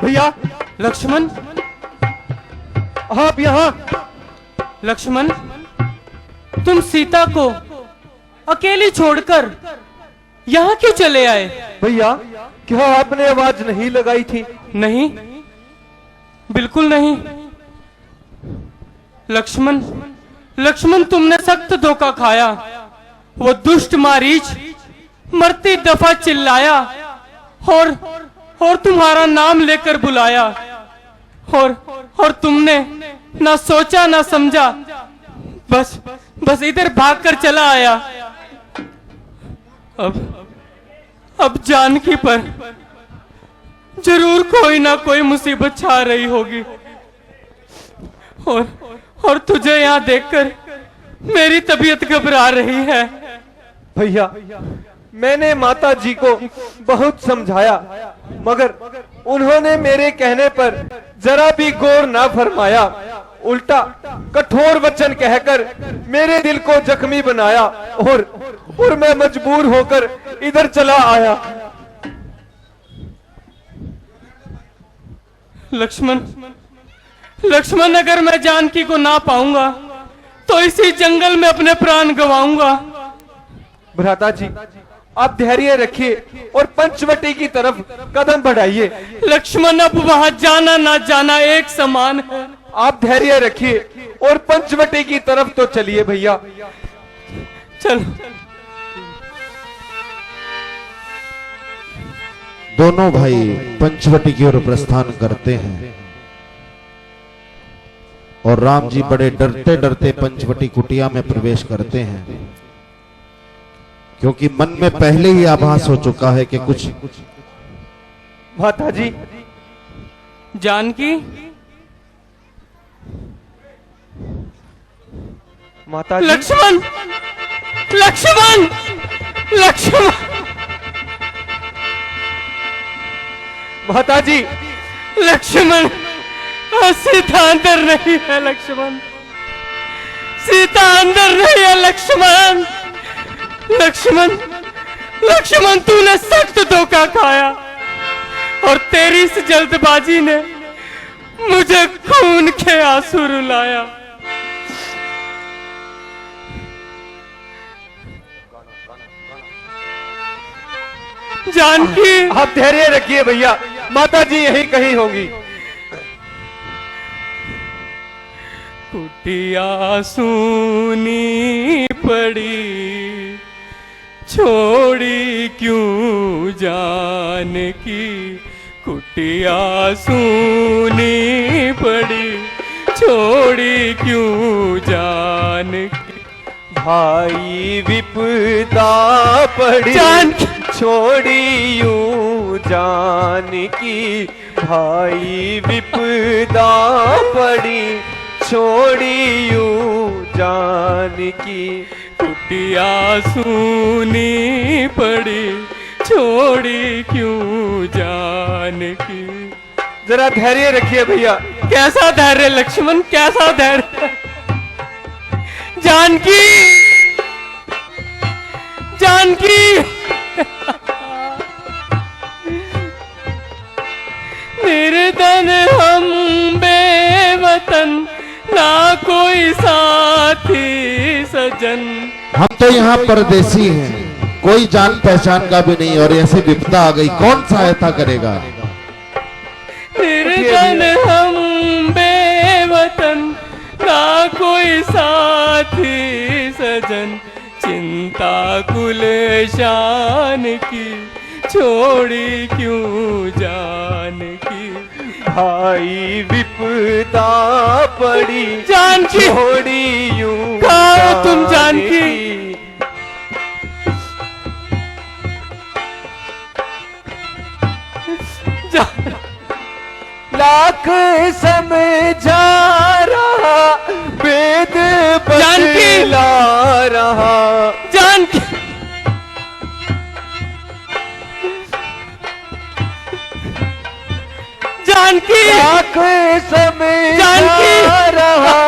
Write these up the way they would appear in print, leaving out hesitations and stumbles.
भैया लक्ष्मण, आप यहाँ? लक्ष्मण, तुम सीता को अकेली छोड़कर यहाँ क्यों चले आए? भैया क्या आपने आवाज नहीं लगाई थी? नहीं, बिल्कुल नहीं। लक्ष्मण, लक्ष्मण, तुमने सख्त धोखा खाया। वो दुष्ट मारीच मरती दफा चिल्लाया और तुम्हारा नाम लेकर बुलाया, और तुमने ना सोचा ना समझा, बस इधर भागकर चला आया। अब जानकी पर जरूर कोई ना कोई मुसीबत छा रही होगी, और तुझे यहाँ देखकर मेरी तबीयत घबरा रही है। भैया मैंने माता जी को बहुत समझाया, मगर उन्होंने मेरे कहने पर जरा भी गौर ना फरमाया। उल्टा कठोर वचन कहकर मेरे दिल को जख्मी बनाया, और मैं मजबूर होकर इधर चला आया। लक्ष्मण, लक्ष्मण, अगर मैं जानकी को ना पाऊंगा तो इसी जंगल में अपने प्राण गंवाऊंगा। भ्राता जी आप धैर्य रखिए और पंचवटी की तरफ कदम बढ़ाइए। लक्ष्मण, अब वहां जाना ना जाना एक समान है। आप धैर्य रखिए और पंचवटी की तरफ तो चलिए भैया। चलो। दोनों भाई पंचवटी की ओर प्रस्थान करते हैं और राम जी बड़े डरते डरते पंचवटी कुटिया में प्रवेश करते हैं, क्योंकि मन में पहले ही आभास हो चुका है कि कुछ। माता जी, जानकी, माता जी। लक्ष्मण, लक्ष्मण, लक्ष्मण, माता जी। लक्ष्मण, सीता अंदर नहीं है। लक्ष्मण, सीता अंदर नहीं है। लक्ष्मण, लक्ष्मण, लक्ष्मण, तूने सख्त धोखा खाया और तेरी इस जल्दबाजी ने मुझे खून के आंसू रुलाया। जानकी, आप धैर्य रखिए भैया, माता जी यहीं कहीं होंगी। कुटिया सूनी पड़ी, छोड़ी क्यों जानकी? कुटिया सूनी पड़ी, छोड़ी क्यों जानकी? भाई विपदा पड़ी, जानकी, छोड़ी यूं जानकी। भाई विपदा पड़ी, छोड़ी यूं जानकी। कुटिया सूनी पड़ी, छोड़ी क्यों जानकी? जरा धैर्य रखिए भैया। कैसा धैर्य लक्ष्मण, कैसा धैर्य? जानकी, जानकी, निर्धन हम बेवतन, ना कोई साथी सजन। हम तो यहाँ परदेसी हैं, कोई जान पहचान का भी नहीं, और ऐसी विपदा आ गई, कौन सहायता करेगा? निर्धन हम बेवतन, ना कोई साथी सजन। चिंता कुल शान की, छोड़ी क्यों जानकी? भाई विपदा पड़ी, जानकी, छोड़ी यूं कहाँ तुम जानकी? लाख समझा रहा, वेद बतला रहा। जानकी, जानकी, लाख समझा रहा,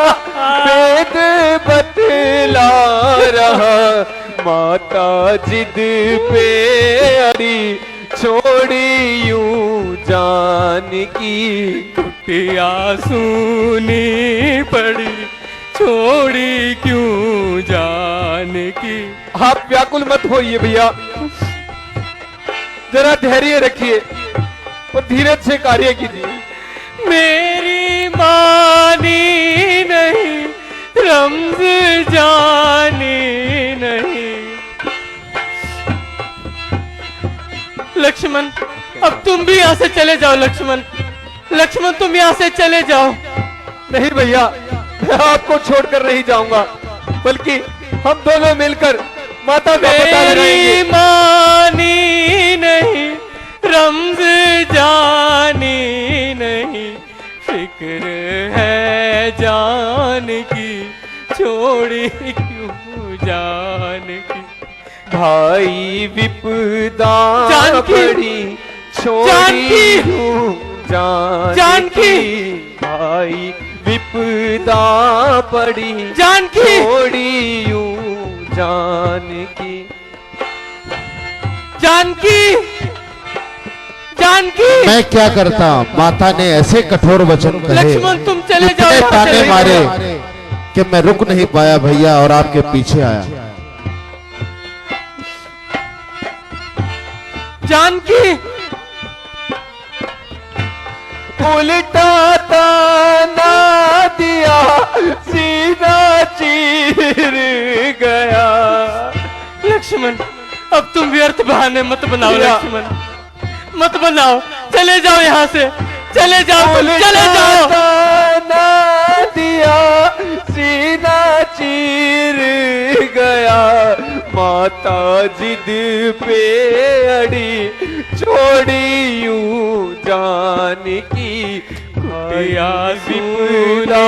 वेद बतला रहा। माता जिद पे अड़ी, छोड़ी यूं जानकी। कुटिया सुनी पड़ी छोड़ी क्यों जानकी। आप व्याकुल मत होइए भैया, जरा धैर्य रखिए और धीरज से कार्य कीजिए। मेरी मानी नहीं रमज जानी नहीं। लक्ष्मण अब तुम भी यहाँ से चले जाओ। लक्ष्मण लक्ष्मण तुम यहाँ से चले जाओ। नहीं भैया, मैं आपको छोड़कर नहीं जाऊंगा, बल्कि हम दोनों मिलकर माता का पता लगाएंगे। मेरी मानी नहीं रमज जानी नहीं। फिक्र है जान की छोड़ी क्यों जान की। भाई विपदा जानकी! पड़ी छोड़ी जानकी! यूं जानकी। जानकी! भाई विपदा पड़ी जानकी! छोड़ी यूं जानकी। जानकी जानकी। मैं क्या करता, माता ने ऐसे कठोर वचन कहे, लक्ष्मण तुम चले जाओ। इतने यहाँ से। ताने मारे कि मैं रुक नहीं पाया भैया और आपके पीछे आया। जानकी उल्टा ताना दिया सीधा चीर गया। लक्ष्मण अब तुम व्यर्थ बहाने मत बनाओ। भैया। लक्ष्मण मत बनाओ, चले जाओ यहाँ से। चले जाओ तुम, चले जाओ। ताना दिया सीधा चीर गया। माता जिद पे अड़ी छोड़ी यूं जानकी। कुटिया विपदा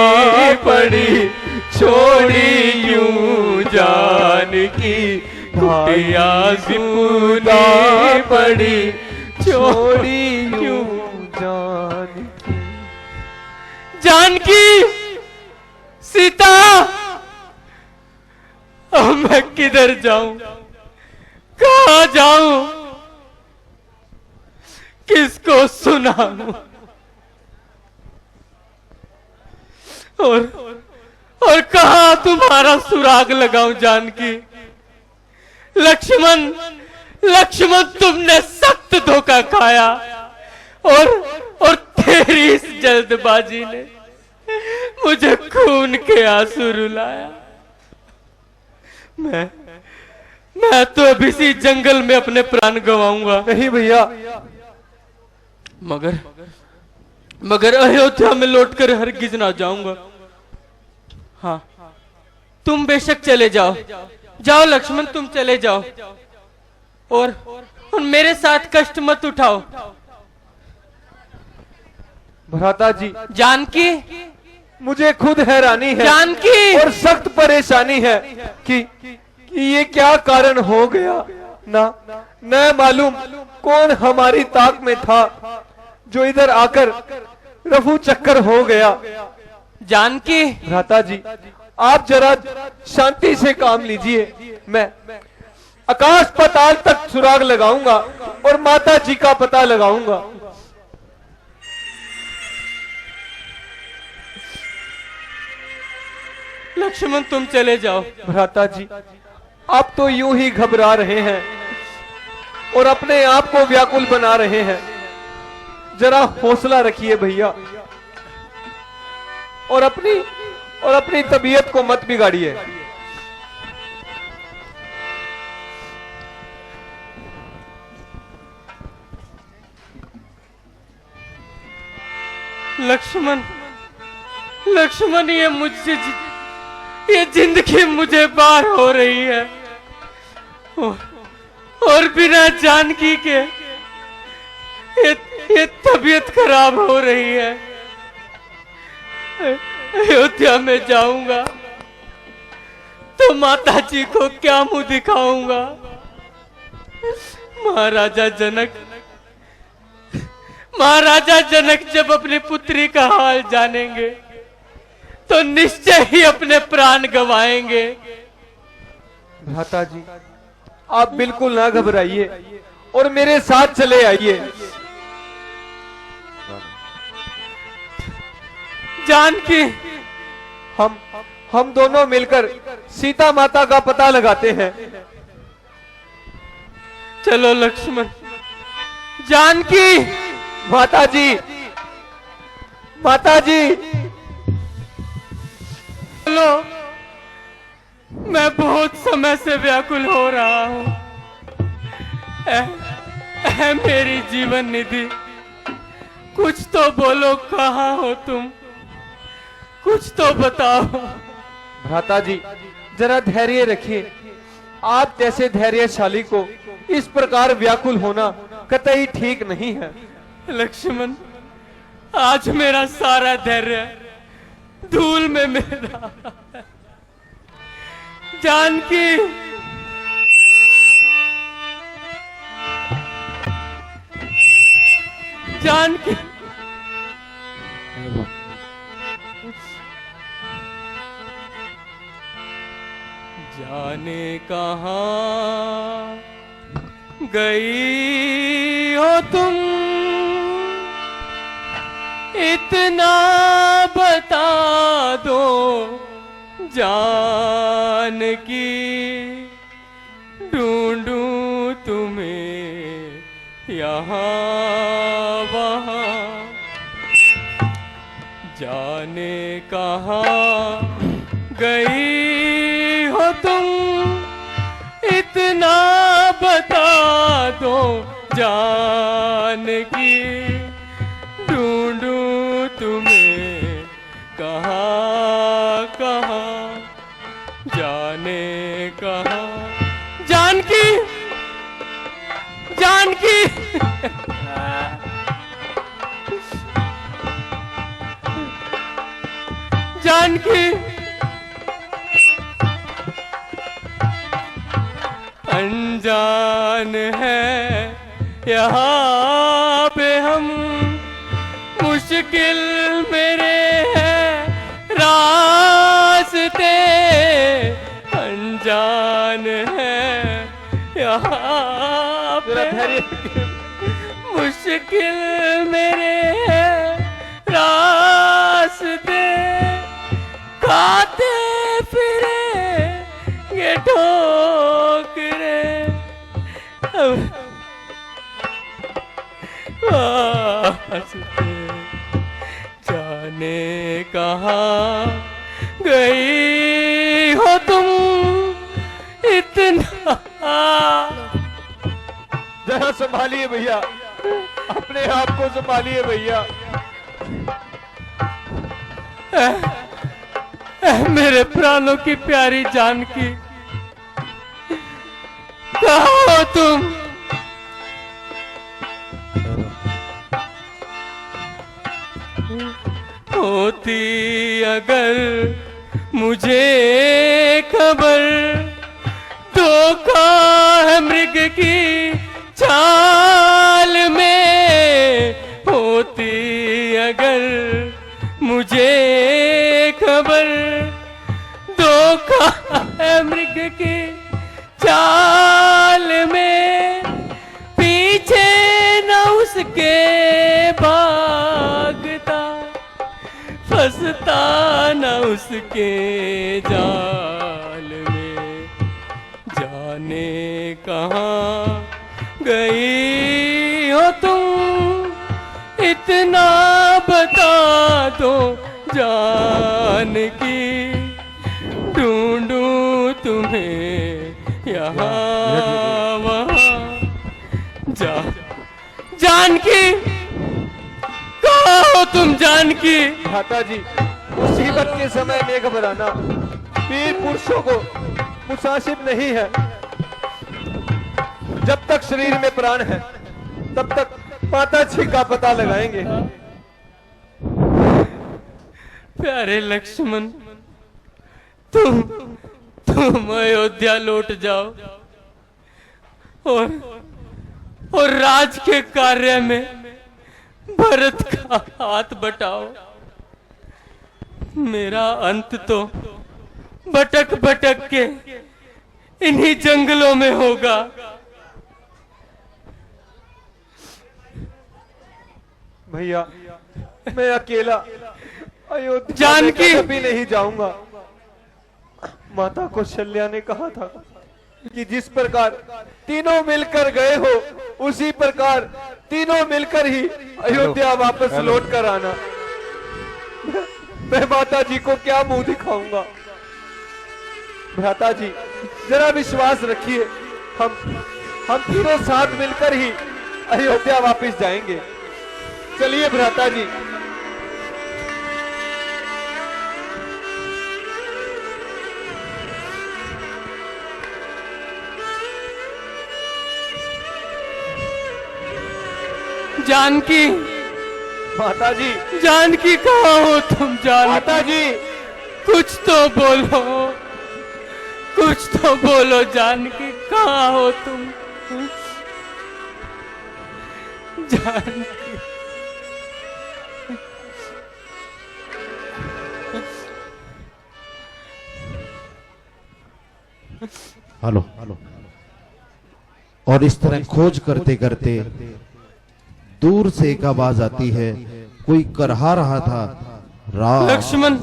पड़ी छोड़ी यूं जानकी। कुटिया विपदा पड़ी छोड़ी यूं जानकी। जानकी सीता अब मैं किधर जाऊं, कहां जाऊं, किसको सुनाऊं। और कहां तुम्हारा सुराग लगाऊं। जानकी लक्ष्मण लक्ष्मण तुमने सख्त धोखा खाया और तेरी इस जल्दबाजी ने मुझे खून के आंसू रुलाया। मैं तो अब इसी जंगल में अपने प्राण गंवाऊंगा। नहीं भैया, मगर अयोध्या में लौटकर हरगिज ना जाऊंगा। हाँ तुम बेशक चले जाओ। जाओ लक्ष्मण तुम चले जाओ और मेरे साथ कष्ट मत उठाओ। भ्राता जी, जानकी मुझे खुद हैरानी है जानकी और सख्त परेशानी है कि ये क्या कारण हो गया। न मालूम कौन हमारी ताक में था जो इधर आकर रफू चक्कर हो गया। जानकी भ्राता जी, आप जरा शांति से काम लीजिए। मैं आकाश पाताल तक सुराग लगाऊंगा और माता जी का पता लगाऊंगा। लक्ष्मण तुम चले जाओ। भ्राता जी, आप तो यूं ही घबरा रहे हैं और अपने आप को व्याकुल बना रहे हैं। जरा हौसला रखिए भैया और अपनी तबीयत को मत बिगाड़िए। लक्ष्मण ये जिंदगी मुझे पार हो रही है और बिना जानकी के ये तबीयत खराब हो रही है। अयोध्या में जाऊंगा तो माता जी को क्या मुंह दिखाऊंगा। महाराजा जनक जब अपनी पुत्री का हाल जानेंगे तो निश्चय ही अपने प्राण गंवाएंगे। भ्राता जी, आप बिल्कुल ना घबराइए और मेरे साथ चले आइए। जानकी, हम दोनों मिलकर सीता माता का पता लगाते हैं। चलो लक्ष्मण। जानकी, माता जी, माता जी। चलो, मैं बहुत समय से व्याकुल हो रहा हूं। मेरी जीवन निधि, कुछ तो बोलो, कहाँ हो तुम? कुछ तो बताओ। भ्राता जी, जरा धैर्य रखिए। आप जैसे धैर्यशाली को इस प्रकार व्याकुल होना कतई ठीक नहीं है। लक्ष्मण, आज मेरा सारा धैर्य धूल में मिल रहा है। जानकी, जानकी, जाने कहाँ गई हो तुम, इतना बता दो जानकी, ढूंढूं तुम्हें यहाँ वहाँ, जाने कहाँ गई हो तुम, इतना बता दो जानकी, ढूंढूं तुम्हें कहाँ कहाँ, जाने कहाँ। जानकी, जानकी, जानकी, अनजान है यहाँ पे हम, मुश्किल मेरे हैं रास्ते, अनजान है यहाँ पे, मुश्किल मेरे हैं रास्ते, खाते फिरे ये ठोकरे, जाने कहाँ गई हो तुम, इतना। जरा संभालिए भैया, अपने आप को संभालिए भैया। मेरे प्राणों की प्यारी जानकी, कहाँ हो तुम? होती अगर मुझे खबर, धोखा है मृग की चाल में, होती अगर मुझे खबर, धोखा है मृग की चाल में, पीछे न उसके भागता, फंसता न उसके जाल में, जाने कहाँ गई हो तुम, इतना बता दो जानकी, ढूंढूं तुम्हें यहाँ वहाँ, जानकी, कहाँ हो तुम जानकी? माता जी, मुसीबत के समय में घबराना वीर पुरुषों को मुनासिब नहीं है। जब तक शरीर में प्राण है तब तक माता जी का पता लगाएंगे। प्यारे लक्ष्मण, तुम अयोध्या लौट जाओ और राज के कार्य में भरत का हाथ बटाओ। मेरा अंत तो भटक भटक के इन्हीं जंगलों में होगा। भैया, मैं अयोध्या जानकी! में कभी नहीं जाऊंगा। माता कौशल्या ने कहा था कि जिस प्रकार तीनों मिलकर गए हो उसी प्रकार तीनों मिलकर ही अयोध्या वापस लौट कर आना। मैं माता जी को क्या मुंह दिखाऊंगा। भ्राता जी जरा विश्वास रखिए, हम तीनों साथ मिलकर ही अयोध्या वापस जाएंगे। चलिए भ्राता जी। जानकी, माता जी, जानकी कहाँ हो तुम? माता जानकी, जी, कुछ तो बोलो, कुछ तो बोलो। जानकी कहाँ हो तुम? जानकी, हेलो। और इस तरह खोज करते करते दूर से एक आवाज आती है, कोई करहा रहा था, राम लक्ष्मण,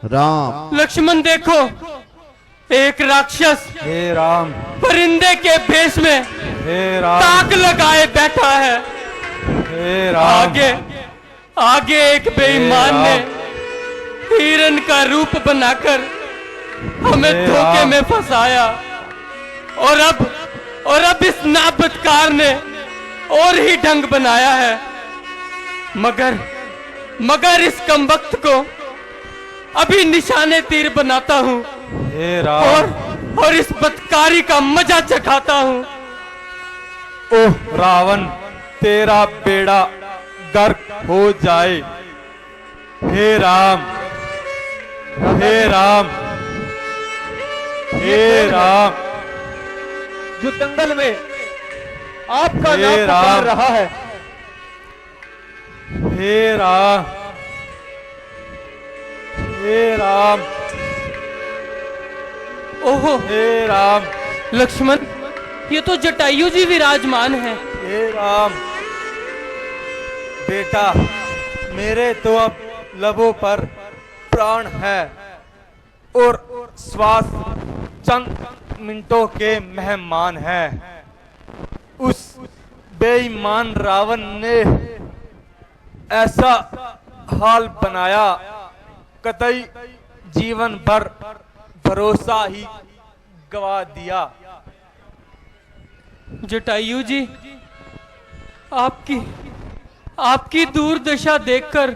राम। लक्ष्मण देखो, एक राक्षस हे राम, परिंदे के भेष में हे राम, ताक लगाए बैठा है। हे राम, आगे आगे एक बेईमान हे ने राम। हिरन का रूप बनाकर हमें हे धोखे राम। में फंसाया, और अब इस नाबदकार ने और ही ढंग बनाया है। मगर इस कमबख्त को अभी निशाने तीर बनाता हूं हे राम, और इस बदकारी का मजा चखाता हूं। ओह रावण, तेरा बेड़ा गर्क हो जाए। हे राम, हे राम, हे राम, जो दंगल में आपका हे नाम पुकार राम। रहा है। हे राम, हे राम, ओहो हे राम, लक्ष्मण, ये तो जटायु जी विराजमान है। हे राम। बेटा, मेरे तो अब लबों पर प्राण है और श्वास चंद मिनटों के मेहमान है। उस बेईमान रावण ने ऐसा हाल बनाया, कतई जीवन भर भरोसा ही गवा दिया। जटायु जी, आपकी दुर्दशा देखकर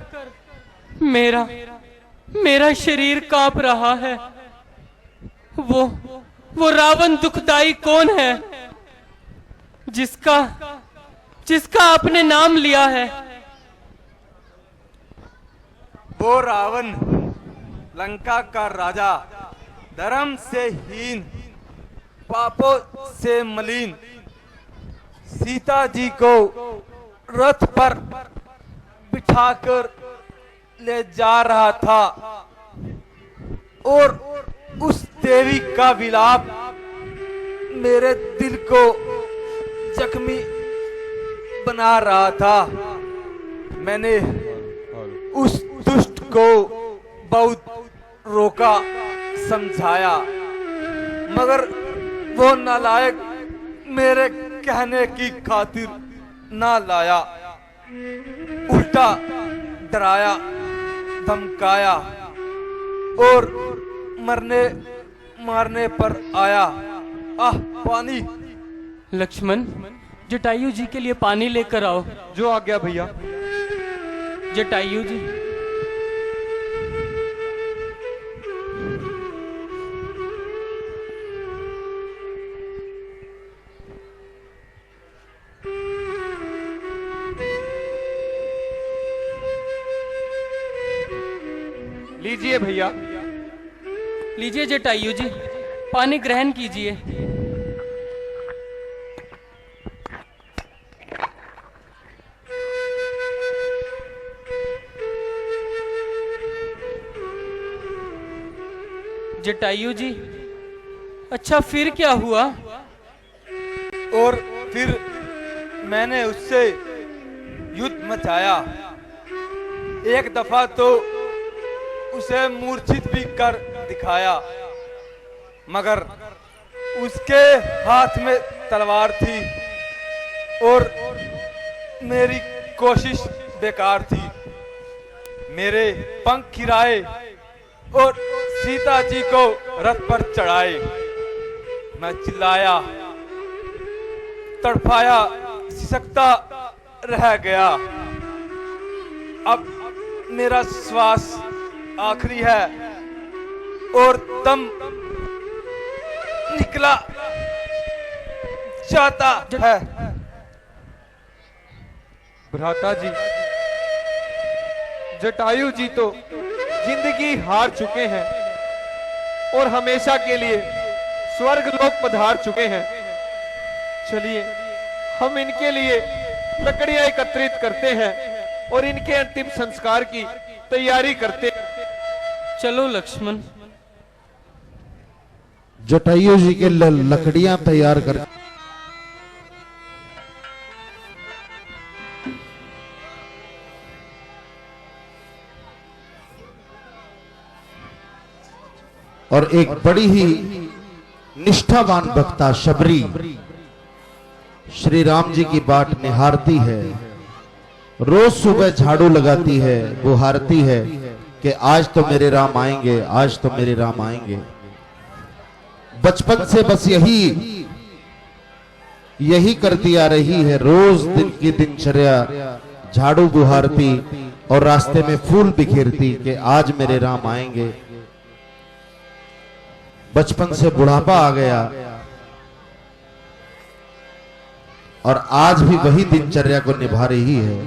मेरा शरीर कांप रहा है। वो रावण दुखदाई कौन है जिसका आपने नाम लिया है? वो रावण लंका का राजा, धर्म से हीन, पापों से मलिन, सीता जी को रथ पर बिठाकर ले जा रहा था और उस देवी का विलाप मेरे दिल को जख्मी बना रहा था। मैंने उस दुष्ट को बहुत रोका, समझाया, मगर वो नालायक मेरे कहने की खातिर ना लाया, उल्टा डराया, धमकाया और मरने मारने पर आया। आह, पानी। लक्ष्मण, जटायु जी के लिए पानी लेकर आओ। जो आ गया भैया। जटायु जी, लीजिए भैया। लीजिए जटायु जी, पानी ग्रहण कीजिए। जटायु जी, अच्छा फिर क्या हुआ? और फिर मैंने उससे युद्ध मचाया। एक दफा तो उसे मूर्छित भी कर दिखाया, मगर उसके हाथ में तलवार थी और मेरी कोशिश बेकार थी। मेरे पंख खिराए और सीता जी को रथ पर चढ़ाए। मैं चिल्लाया, तड़पाया, सिसकता रह गया। अब मेरा श्वास आखिरी है और दम निकला जाता है। भ्राता जी, जटायु जी तो जिंदगी हार चुके हैं और हमेशा के लिए स्वर्ग लोक पधार चुके हैं। चलिए हम इनके लिए लकड़ियां एकत्रित करते हैं और इनके अंतिम संस्कार की तैयारी करते हैं। चलो लक्ष्मण। जटायु जी के लकड़ियां तैयार कर और एक बड़ी ही निष्ठावान भक्ता शबरी श्री राम जी की बाट निहारती है। रोज सुबह झाड़ू लगाती है, बुहारती है कि आज तो मेरे राम आएंगे, आज तो मेरे राम आएंगे। बचपन से बस यही करती आ रही है। रोज दिन की दिनचर्या झाड़ू बुहारती और रास्ते में फूल बिखेरती कि आज मेरे राम आएंगे। बचपन से बुढ़ापा आ गया और आज भी वही दिनचर्या को निभा रही है।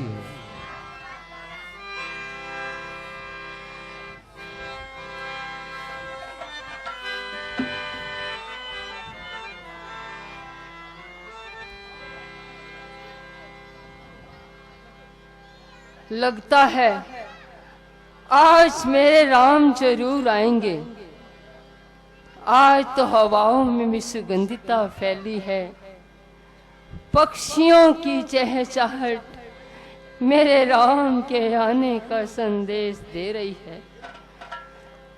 लगता है आज मेरे राम जरूर आएंगे। आज तो हवाओं में भी सुगंधिता फैली है। पक्षियों की चहचहाहट मेरे राम के आने का संदेश दे रही है।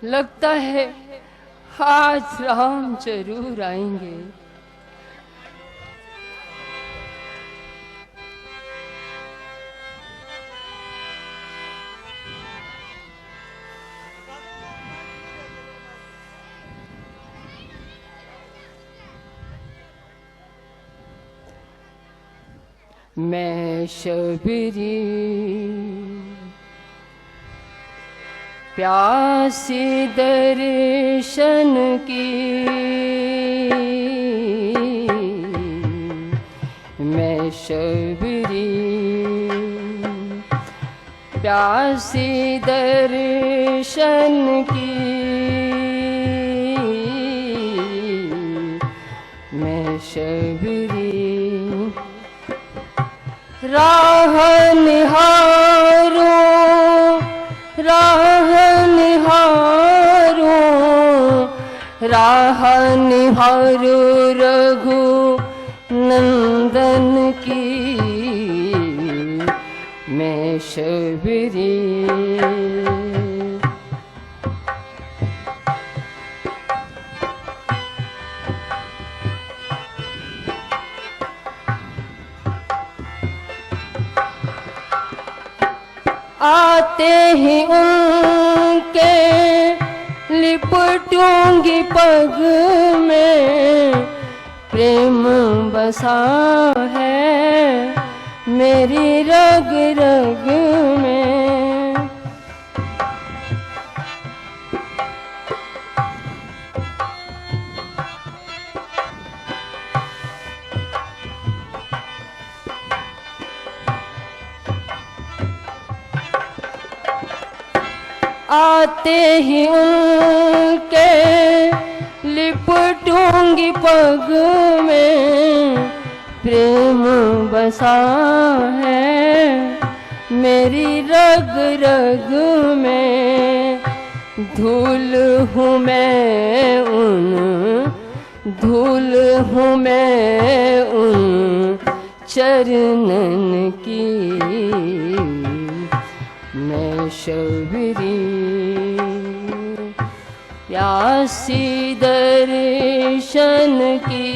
लगता है आज राम जरूर आएंगे। मैं शबरी प्यासी दर्शन की, मैं शबरी प्यासी दर्शन की, मैं शबरी राह निहारो, राह निहारो, राह निहारो रघु नंदन की, मैं शबरी आते ही उनके लिपटूंगी पग में, प्रेम बसा है मेरी रग रग में। आते ही उनके लिपटूंगी पग में, प्रेम बसा है मेरी रग रग में। धूल हूँ मैं उन, धूल हूँ मैं उन चरणन की, मैं शबरी प्यासी दर्शन की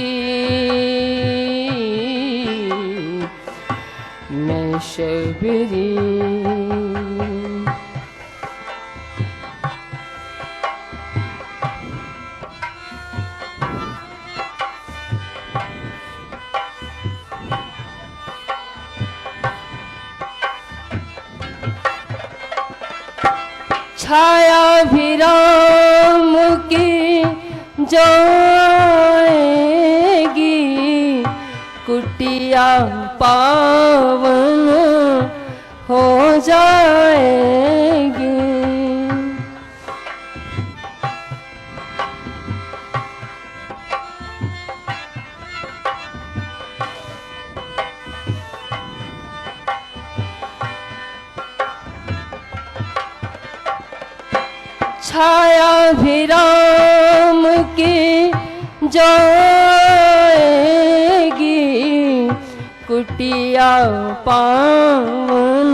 मैं शबरी। छाया भी राम की जाएगी, कुटिया पावन हो जाएगी। छाया भी राम की जाएगी, कुटिया पावन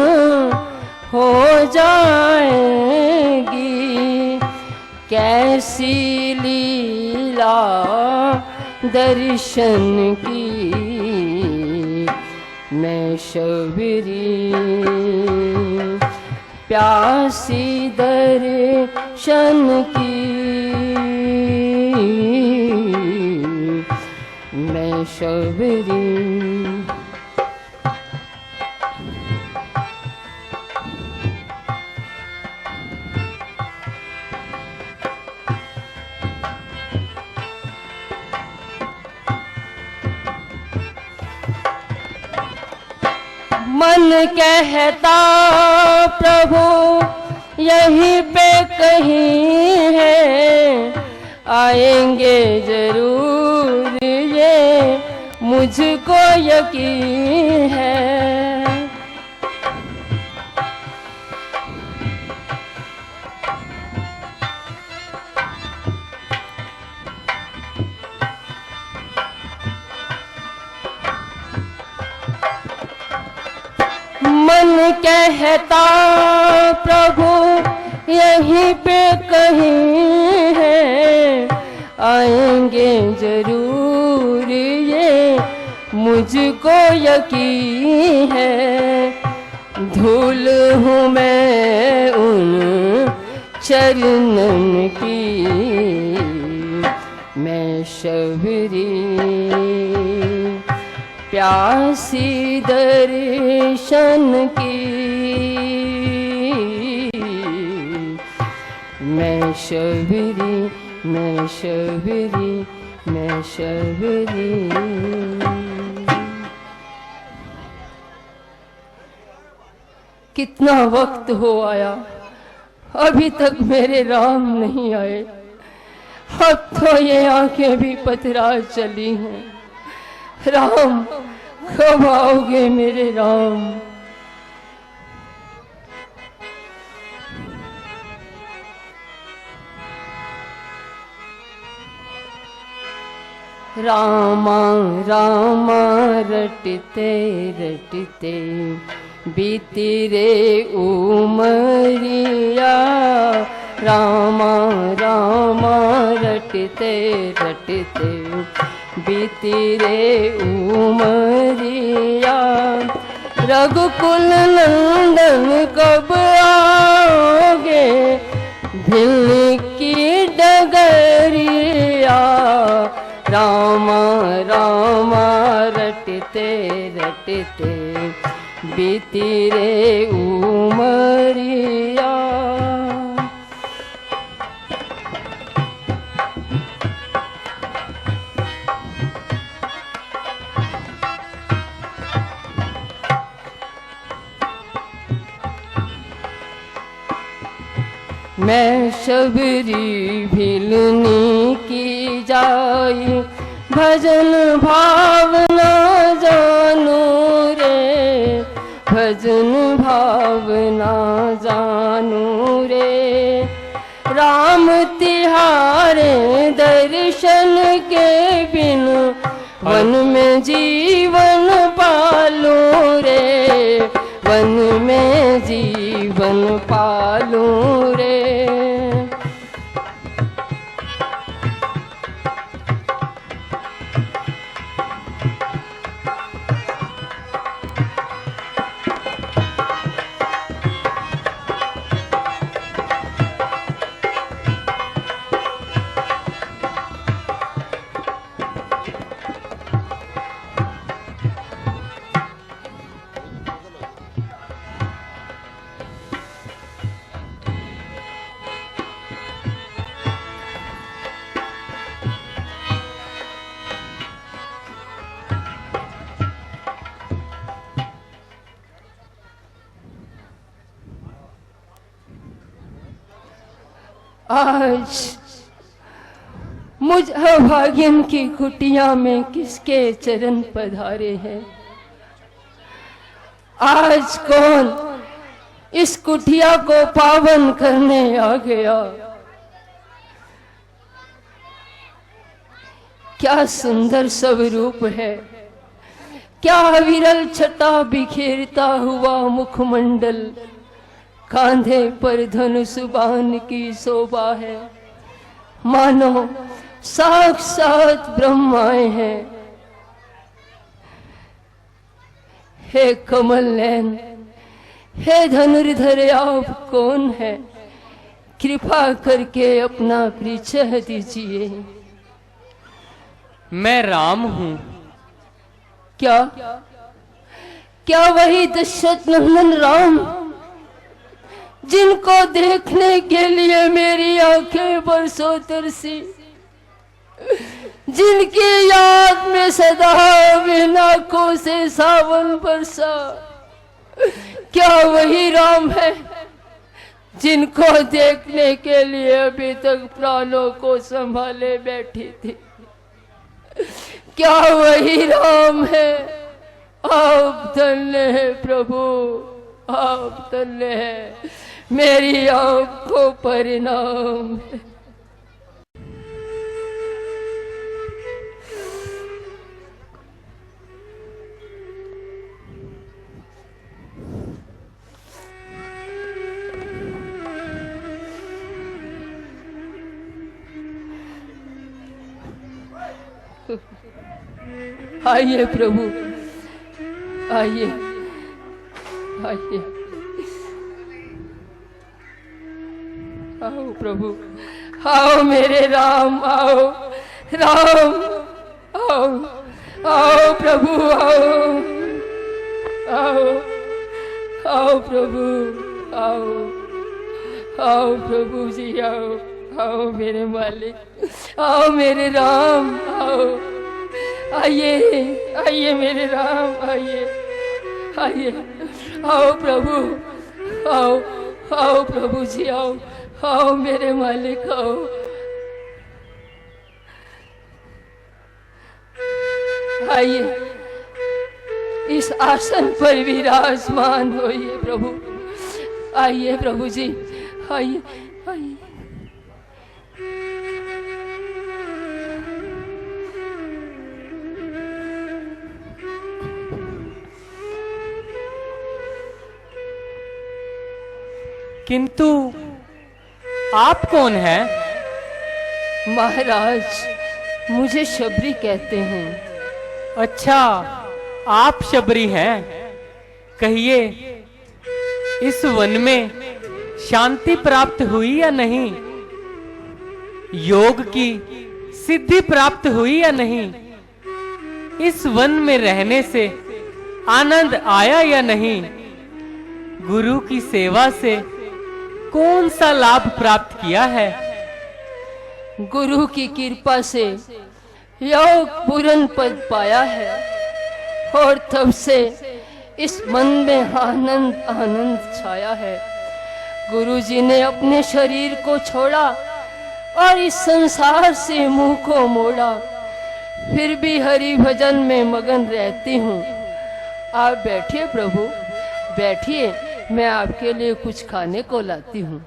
हो जाएगी। कैसी लीला दर्शन की मैं शबरी, प्यासी दर्शन की मैं शबरी। मन कहता प्रभु यहीं पे कहीं है, आएंगे जरूर ये मुझको यकीन है। मन कहता प्रभु यहीं पे कहीं है, आएंगे जरूर ये मुझको यकीन है। धूल हूँ मैं उन चरणन की मैं शबरी, प्यासी दर्शन की मैं शबरी, मैं शबरी, मैं शबरी। कितना वक्त हो आया, अभी तक मेरे राम नहीं आए। अब तो ये आंखें भी पथरा चली हैं। राम कब आओगे मेरे राम? रामा रामा रटते रटते बीती रे उमरिया, रामा रामा रटते रटते बीती रे उमरिया। रघुकुल नंदन कब आओगे भिल की डगरिया, रामा रामा रटते रटते बीती रे उमरिया। मैं शबरी भिलनी की जाई, भजन भावना जानू रे, भजन भावना जानू रे। राम तिहारे दर्शन के बिन वन में जीवन पालू रे, वन में जीवन पालू रे। आज मुझ अभागिन की कुटिया में किसके चरण पधारे हैं? आज कौन इस कुटिया को पावन करने आ गया? क्या सुंदर स्वरूप है, क्या विरल छटा बिखेरता हुआ मुखमंडल, कांधे पर धनुष बाण की शोभा है, मानो साक्षात ब्रह्माए हैं। हे कमल नयन, हे धनुर्धर, आप कौन है? कृपा करके अपना परिचय दीजिए। मैं राम हूं। क्या क्या वही दशरथ नंदन राम जिनको देखने के लिए मेरी आंखें बरसों तरसी, जिनकी याद में सदा मेरी आंखों से सावन बरसा? क्या वही राम है जिनको देखने के लिए अभी तक प्राणों को संभाले बैठी थी? क्या वही राम है? आप धन्य है प्रभु, आप धन्य है। मेरी आंखों पर इनाम है। आइए प्रभु, आइए आइए, आओ प्रभु, आओ मेरे राम, आओ राम, आओ आओ प्रभु, आओ आओ आओ प्रभु, आओ आओ प्रभु जी, आओ आओ मेरे मालिक, आओ मेरे राम, आओ, आइए आइए मेरे राम, आइए आइए, आओ प्रभु, आओ आओ प्रभु जी, आओ आओ मेरे मालिक, आओ। आइए इस आसन पर विराजमान होइए प्रभु, आइए प्रभु जी, आइए आइए। किंतु आप कौन हैं? महाराज, मुझे शबरी कहते हैं। अच्छा, आप शबरी हैं। कहिए, इस वन में शांति प्राप्त हुई या नहीं? योग की सिद्धि प्राप्त हुई या नहीं? इस वन में रहने से आनंद आया या नहीं? गुरु की सेवा से कौन सा लाभ प्राप्त किया है? गुरु की कृपा से योग पूर्ण पद पाया है और तब से इस मन में आनंद आनंद छाया है। गुरु जी ने अपने शरीर को छोड़ा और इस संसार से मुंह को मोड़ा, फिर भी हरि भजन में मगन रहती हूँ। आप बैठिए प्रभु, बैठिए, मैं आपके लिए कुछ खाने को लाती हूँ।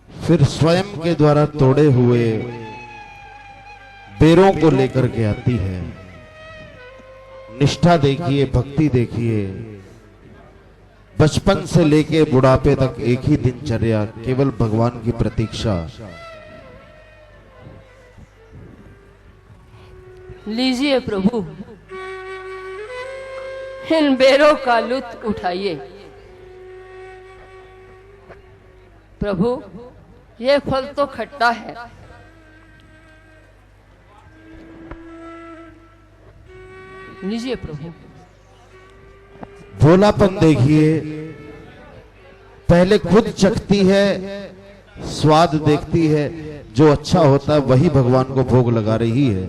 फिर स्वयं के द्वारा तोड़े हुए बेरों को लेकर के आती है। निष्ठा देखिए, भक्ति देखिए, बचपन से लेके बुढ़ापे तक एक ही दिनचर्या, केवल भगवान की प्रतीक्षा। लीजिए प्रभु, इन बेरों का लुत्फ उठाइए। प्रभु, ये फल तो खट्टा है, लीजिए प्रभु। भोलापन देखिए, पहले खुद चखती है, स्वाद देखती है, जो अच्छा होता है वही भगवान को भोग लगा रही है।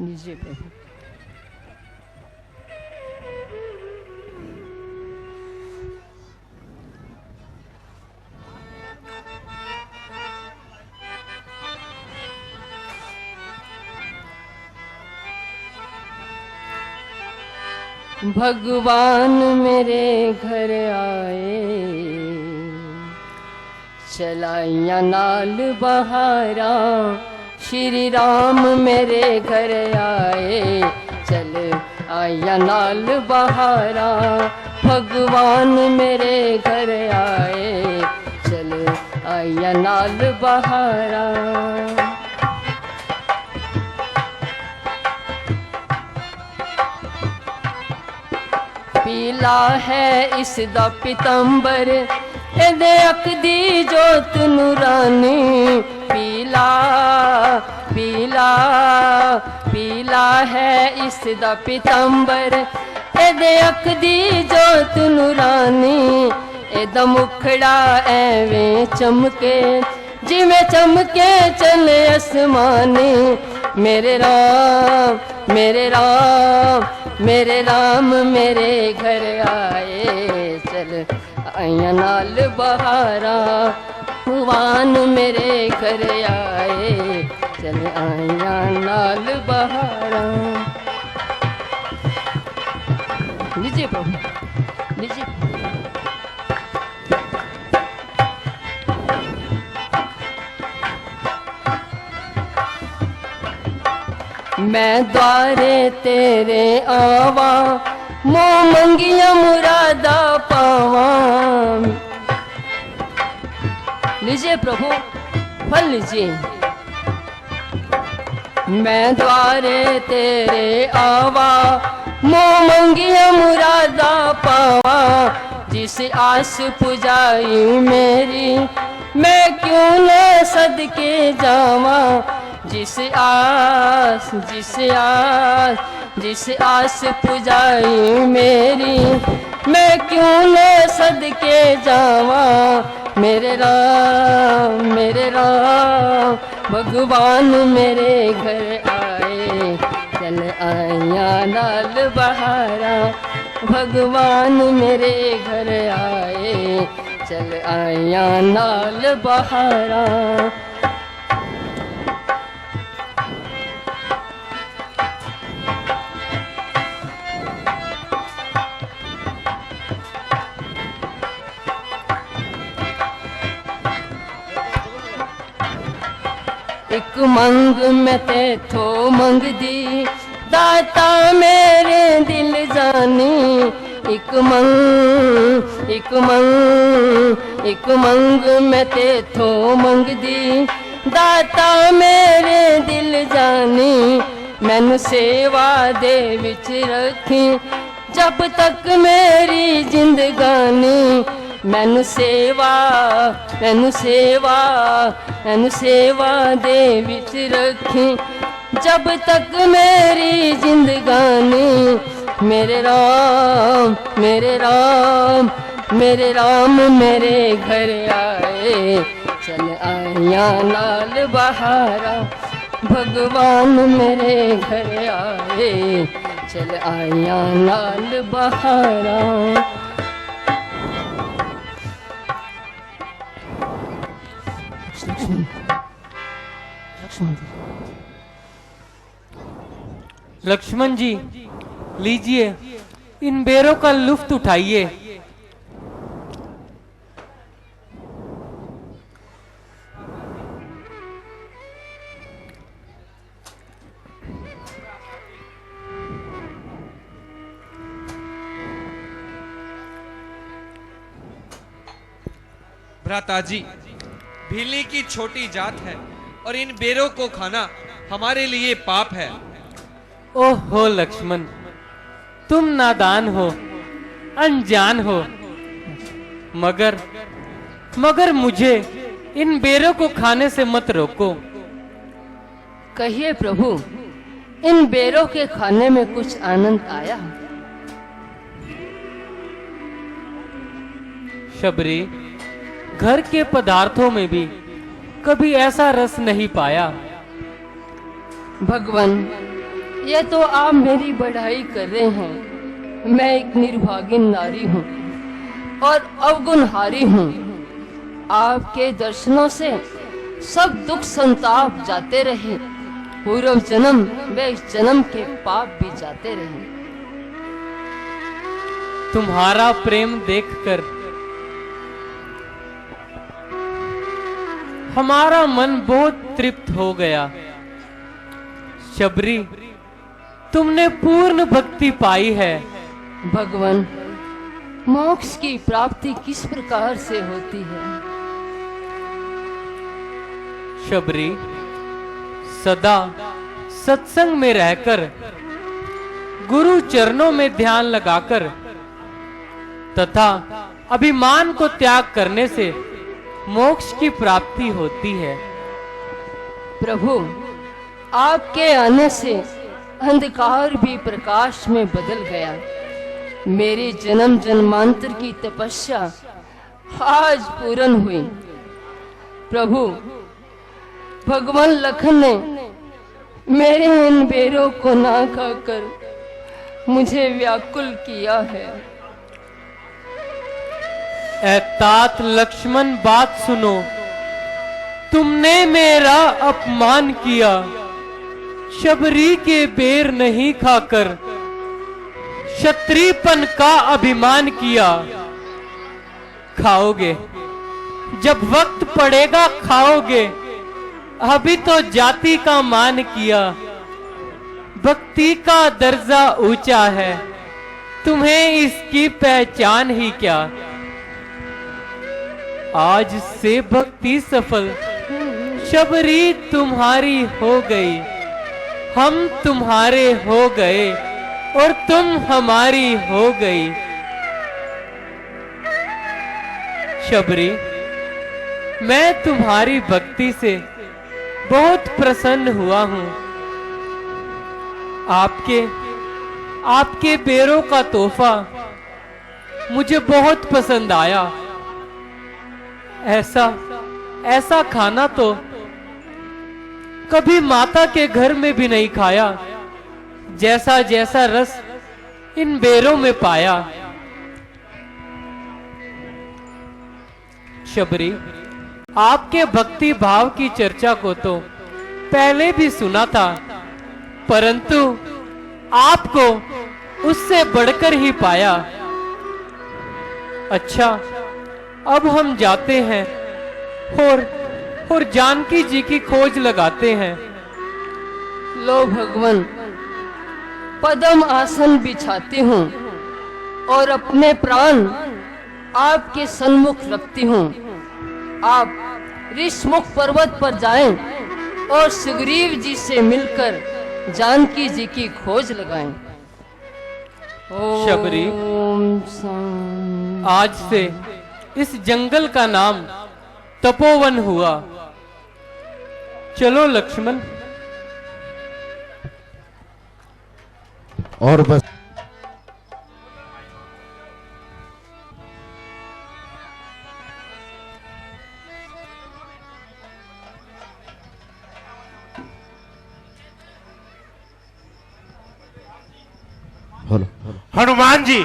लीजिए प्रभु। भगवान मेरे घर आए, चलाइया नाल बहारा। श्री राम मेरे घर आए, चल आया नाल बहारा। भगवान मेरे घर आए, चल आया नाल बहारा। पीला है इस दा पितंबर, एदे अख दी जोत नूरानी। पीला पीला पीला है इस दा पितंबर, एदे अख दी जोत नूरानी। एदा मुखड़ा एवें चमके, जिवें चमके चले आसमानी। मेरे राम मेरे राम मेरे राम मेरे घर आए, चल आया नाल बहारा। भगवान मेरे घर आए, चल आया नाल बहारा। लीजिए प्रभु, लीजिए। मैं द्वारे तेरे आवा, मोह मंगिया मुरादा पावा। लीजिए प्रभु, फल लीजिए। मैं द्वारे तेरे आवा, मोह मंगिया मुरादा पावा। जिस आस पुजाई मेरी, मैं क्यों न सदके जावा। जिस आस जिस आस जिस आस पुजाई मेरी, मैं क्यों न सदके जावा। मेरे राम भगवान मेरे घर आए, चल आया नाल बहारा। भगवान मेरे घर आए, चल आया नाल बहारा। एक मंग मैं तेथो मंग दी, दाता मेरे दिल जानी। एक मंग मैं तेथो मंग दी, दाता मेरे दिल जानी। मैनू सेवा दे विच रखी, जब तक मेरी जिंदगानी। मैनू सेवा दे विच रखी, जब तक मेरी जिंदगानी। मेरे राम मेरे घर आए, चल आया नाल बहारा। भगवान मेरे घर आए, चल आया नाल बहारा। लक्ष्मण जी, लीजिए, इन बेरों का लुफ्त उठाइए। भ्राता जी, भीली की छोटी जात है और इन बेरों को खाना हमारे लिए पाप है। ओहो लक्ष्मण, तुम नादान हो, अनजान हो। मगर मुझे इन बेरों को खाने से मत रोको। कहिए प्रभु, इन बेरों के खाने में कुछ आनंद आया? शबरी, घर के पदार्थों में भी कभी ऐसा रस नहीं पाया। भगवान, ये तो आप मेरी बढ़ाई कर रहे हैं। मैं एक निर्भागिन नारी हूँ और अवगुणहारी हूँ। आपके दर्शनों से सब दुख संताप जाते रहे, पूर्व जन्म व इस जन्म के पाप भी जाते रहे। तुम्हारा प्रेम देखकर हमारा मन बहुत तृप्त हो गया। शबरी, तुमने पूर्ण भक्ति पाई है। भगवान, मोक्ष की प्राप्ति किस प्रकार से होती है? शबरी, सदा सत्संग में रहकर, गुरु चरणों में ध्यान लगाकर तथा अभिमान को त्याग करने से मोक्ष की प्राप्ति होती है। प्रभु, आपके आने से अंधकार भी प्रकाश में बदल गया। मेरी जन्म जन्मांतर की तपस्या आज पूर्ण हुई। प्रभु, भगवान लखन ने मेरे इन बेरों को ना खाकर मुझे व्याकुल किया है। ऐ तात लक्ष्मण, बात सुनो। तुमने मेरा अपमान किया, शबरी के बेर नहीं खाकर क्षत्रियपन का अभिमान किया। खाओगे, जब वक्त पड़ेगा खाओगे। अभी तो जाति का मान किया, भक्ति का दर्जा ऊंचा है, तुम्हें इसकी पहचान ही क्या। आज से भक्ति सफल, शबरी तुम्हारी हो गई। हम तुम्हारे हो गए और तुम हमारी हो गई। शबरी, मैं तुम्हारी भक्ति से बहुत प्रसन्न हुआ हूं। आपके बेरों का तोहफा मुझे बहुत पसंद आया। ऐसा खाना तो कभी माता के घर में भी नहीं खाया, जैसा जैसा रस इन बेरों में पाया। शबरी, आपके भक्ति भाव की चर्चा को तो पहले भी सुना था, परंतु आपको उससे बढ़कर ही पाया। अच्छा, अब हम जाते हैं और जानकी जी की खोज लगाते हैं। लो भगवान, पद्म आसन बिछाती हूँ और अपने प्राण आपके सन्मुख रखती हूँ। आप ऋषमुख पर्वत पर जाएं और सुग्रीव जी से मिलकर जानकी जी की खोज लगाएं। शबरी, आज से इस जंगल का नाम तपोवन हुआ। चलो लक्ष्मण। और बस हनुमान जी,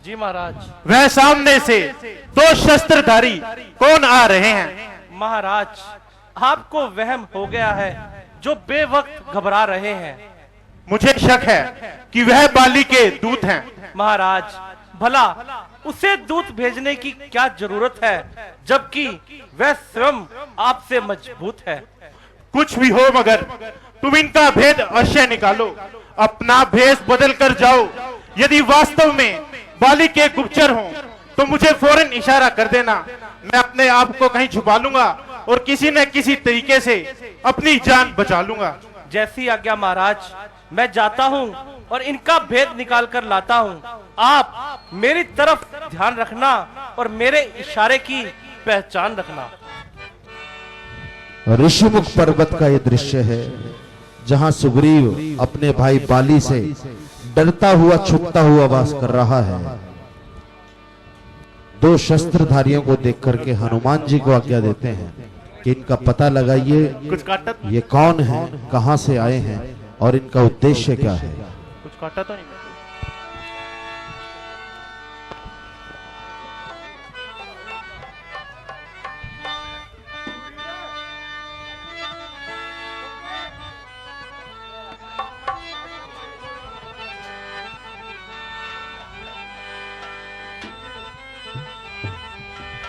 जी महाराज। वह सामने से दो शस्त्रधारी कौन आ रहे हैं? महाराज, आपको वहम हो गया है, जो बेवक्त घबरा रहे हैं। मुझे शक है कि वह बाली के दूत हैं। महाराज, भला उसे दूत भेजने की क्या जरूरत है, जबकि वह स्वयं आपसे मजबूत है। कुछ भी हो, मगर तुम इनका भेद अवश्य निकालो। अपना भेष बदल कर जाओ। यदि वास्तव में बाली के गुप्तचर हों तो मुझे फौरन इशारा कर देना। मैं अपने आप को कहीं छुपा लूंगा और किसी न किसी तरीके से अपनी जान बचा लूंगा। जैसी आज्ञा महाराज। मैं जाता हूँ और इनका भेद निकाल कर लाता हूँ। आप मेरी तरफ ध्यान रखना और मेरे इशारे की पहचान रखना। ऋषिमुख पर्वत का यह दृश्य है, जहां सुग्रीव अपने भाई बाली से डरता हुआ छुपता हुआ वास कर रहा है। दो शस्त्रधारियों को देख करके हनुमान जी को आज्ञा देते हैं कि इनका पता लगाइए, कुछ काटत ये कौन है, कहां से आए हैं और इनका उद्देश्य क्या है? कुछ काटा तो नहीं मैंने?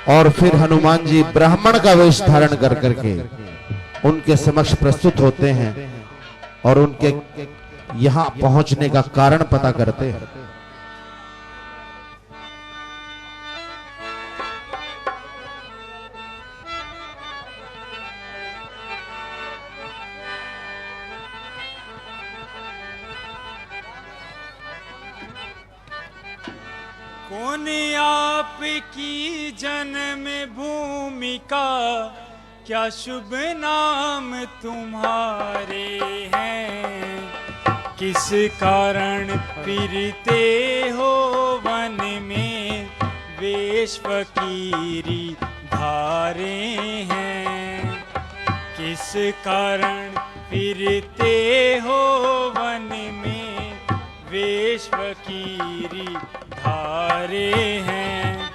और फिर हनुमान जी ब्राह्मण का वेश धारण कर करके उनके समक्ष प्रस्तुत होते हैं और उनके यहां पहुंचने का कारण पता करते हैं। कौन आपकी जन्म भूमिका, क्या शुभ नाम तुम्हारे हैं, किस कारण फिरते हो वन में, वेश फकीरी धारे हैं, किस कारण फिरते हो वन में, वेश फकीरी धारे हैं,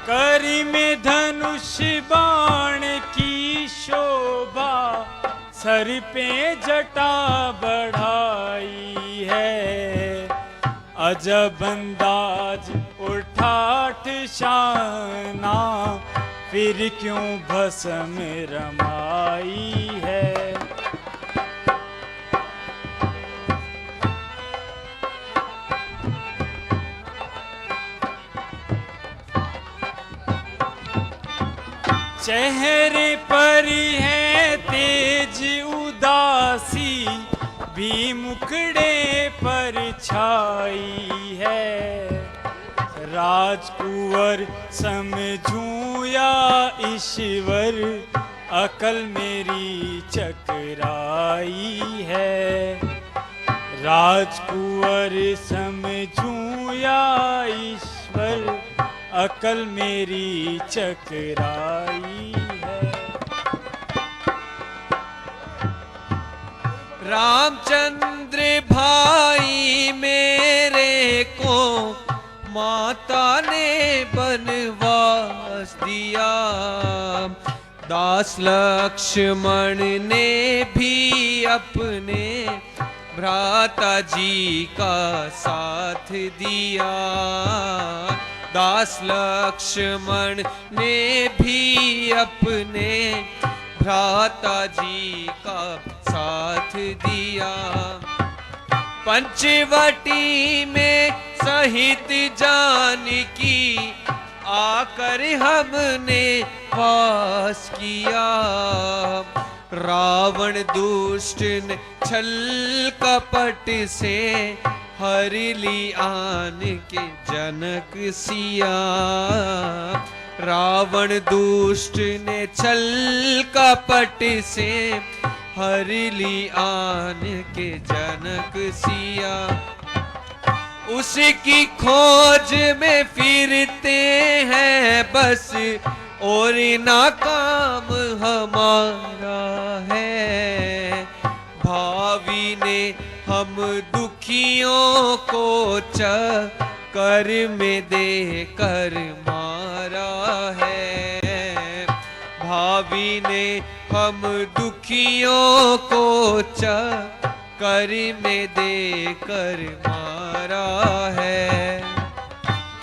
कर में धनुष बाण की शोभा, सर पे जटा बढ़ाई है, अजब अंदाज उठाठ शाना, फिर क्यों भस्म रमाई है। चेहरे पर है तेज उदासी, भी मुखड़े पर छाई है, राजकुंवर समझूं या ईश्वर, अकल मेरी चकराई है, राजकुंवर समझूं या ईश्वर, अकल मेरी चकराई है। रामचंद्र भाई मेरे को माता ने बनवास दिया, दास लक्ष्मण ने भी अपने भ्राता जी का साथ दिया, दास लक्ष्मण ने भी अपने भ्राता जी का साथ दिया, पंचवटी में सहित जानकी आकर हमने वास किया, रावण दुष्ट ने छल कपट से हर ली आन के जनक सिया, रावण दुष्ट ने छल कपट से हर ली आन के जनक सिया, उसकी खोज में फिरते हैं बस, और नाकाम हमारा है, भावी ने हम दुखियों को चक्कर में देकर मारा है, भावी ने हम दुखियों को चक्कर में देकर मारा है।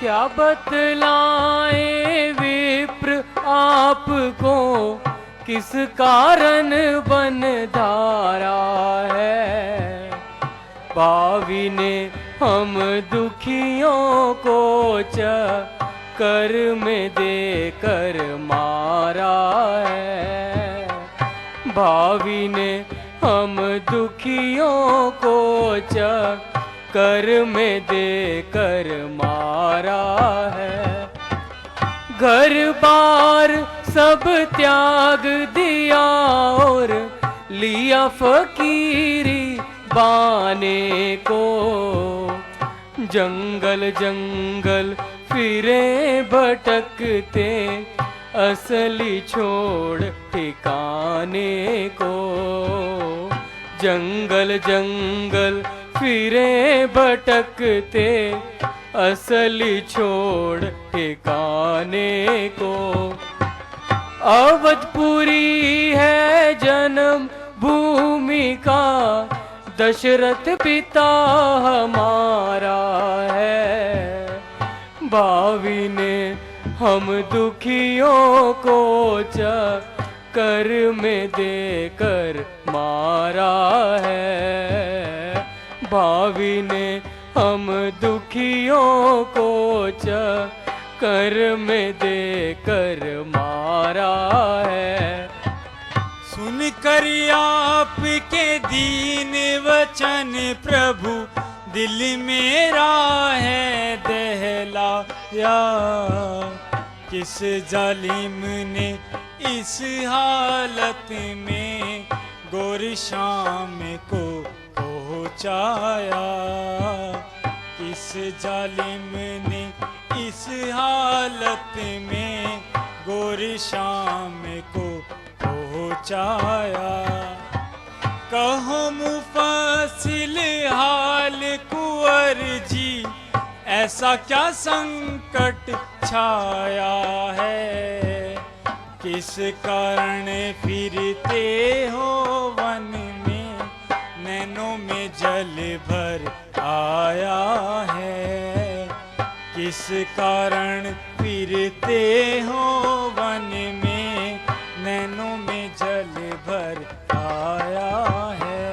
क्या बतलाएं विप्र आपको, किस कारण बन धारा है, भावी ने हम दुखियों को चक्कर में देकर मारा है, भावी ने हम दुखियों को चक्कर में देकर मारा है, घर बार सब त्याग दिया और लिया फकीरी बाने को, जंगल जंगल फिरे भटकते असली छोड़ ठिकाने को, जंगल जंगल फिरे भटकते, असली छोड़ ठिकाने को। अवधपुरी है जन्म भूमि का, दशरथ पिता हमारा है। भावी ने हम दुखियों को चक्कर में देकर मारा है। भावी ने हम दुखियों को चक्कर में देकर मारा है। सुनकर आपके दीन वचन प्रभु, दिल मेरा है दहलाया। किस जालिम ने इस हालत में गोर शाम को पहुँचाया। किस जालिम ने इस हालत में गोर शाम को पहुँचाया। कहो मुफस्सिल हाल कुंवर जी, ऐसा क्या संकट छाया है। किस कारण फिरते हो वन में, नैनों में जल भर आया है। किस कारण फिरते हो वन में, नैनों में जल भर आया है।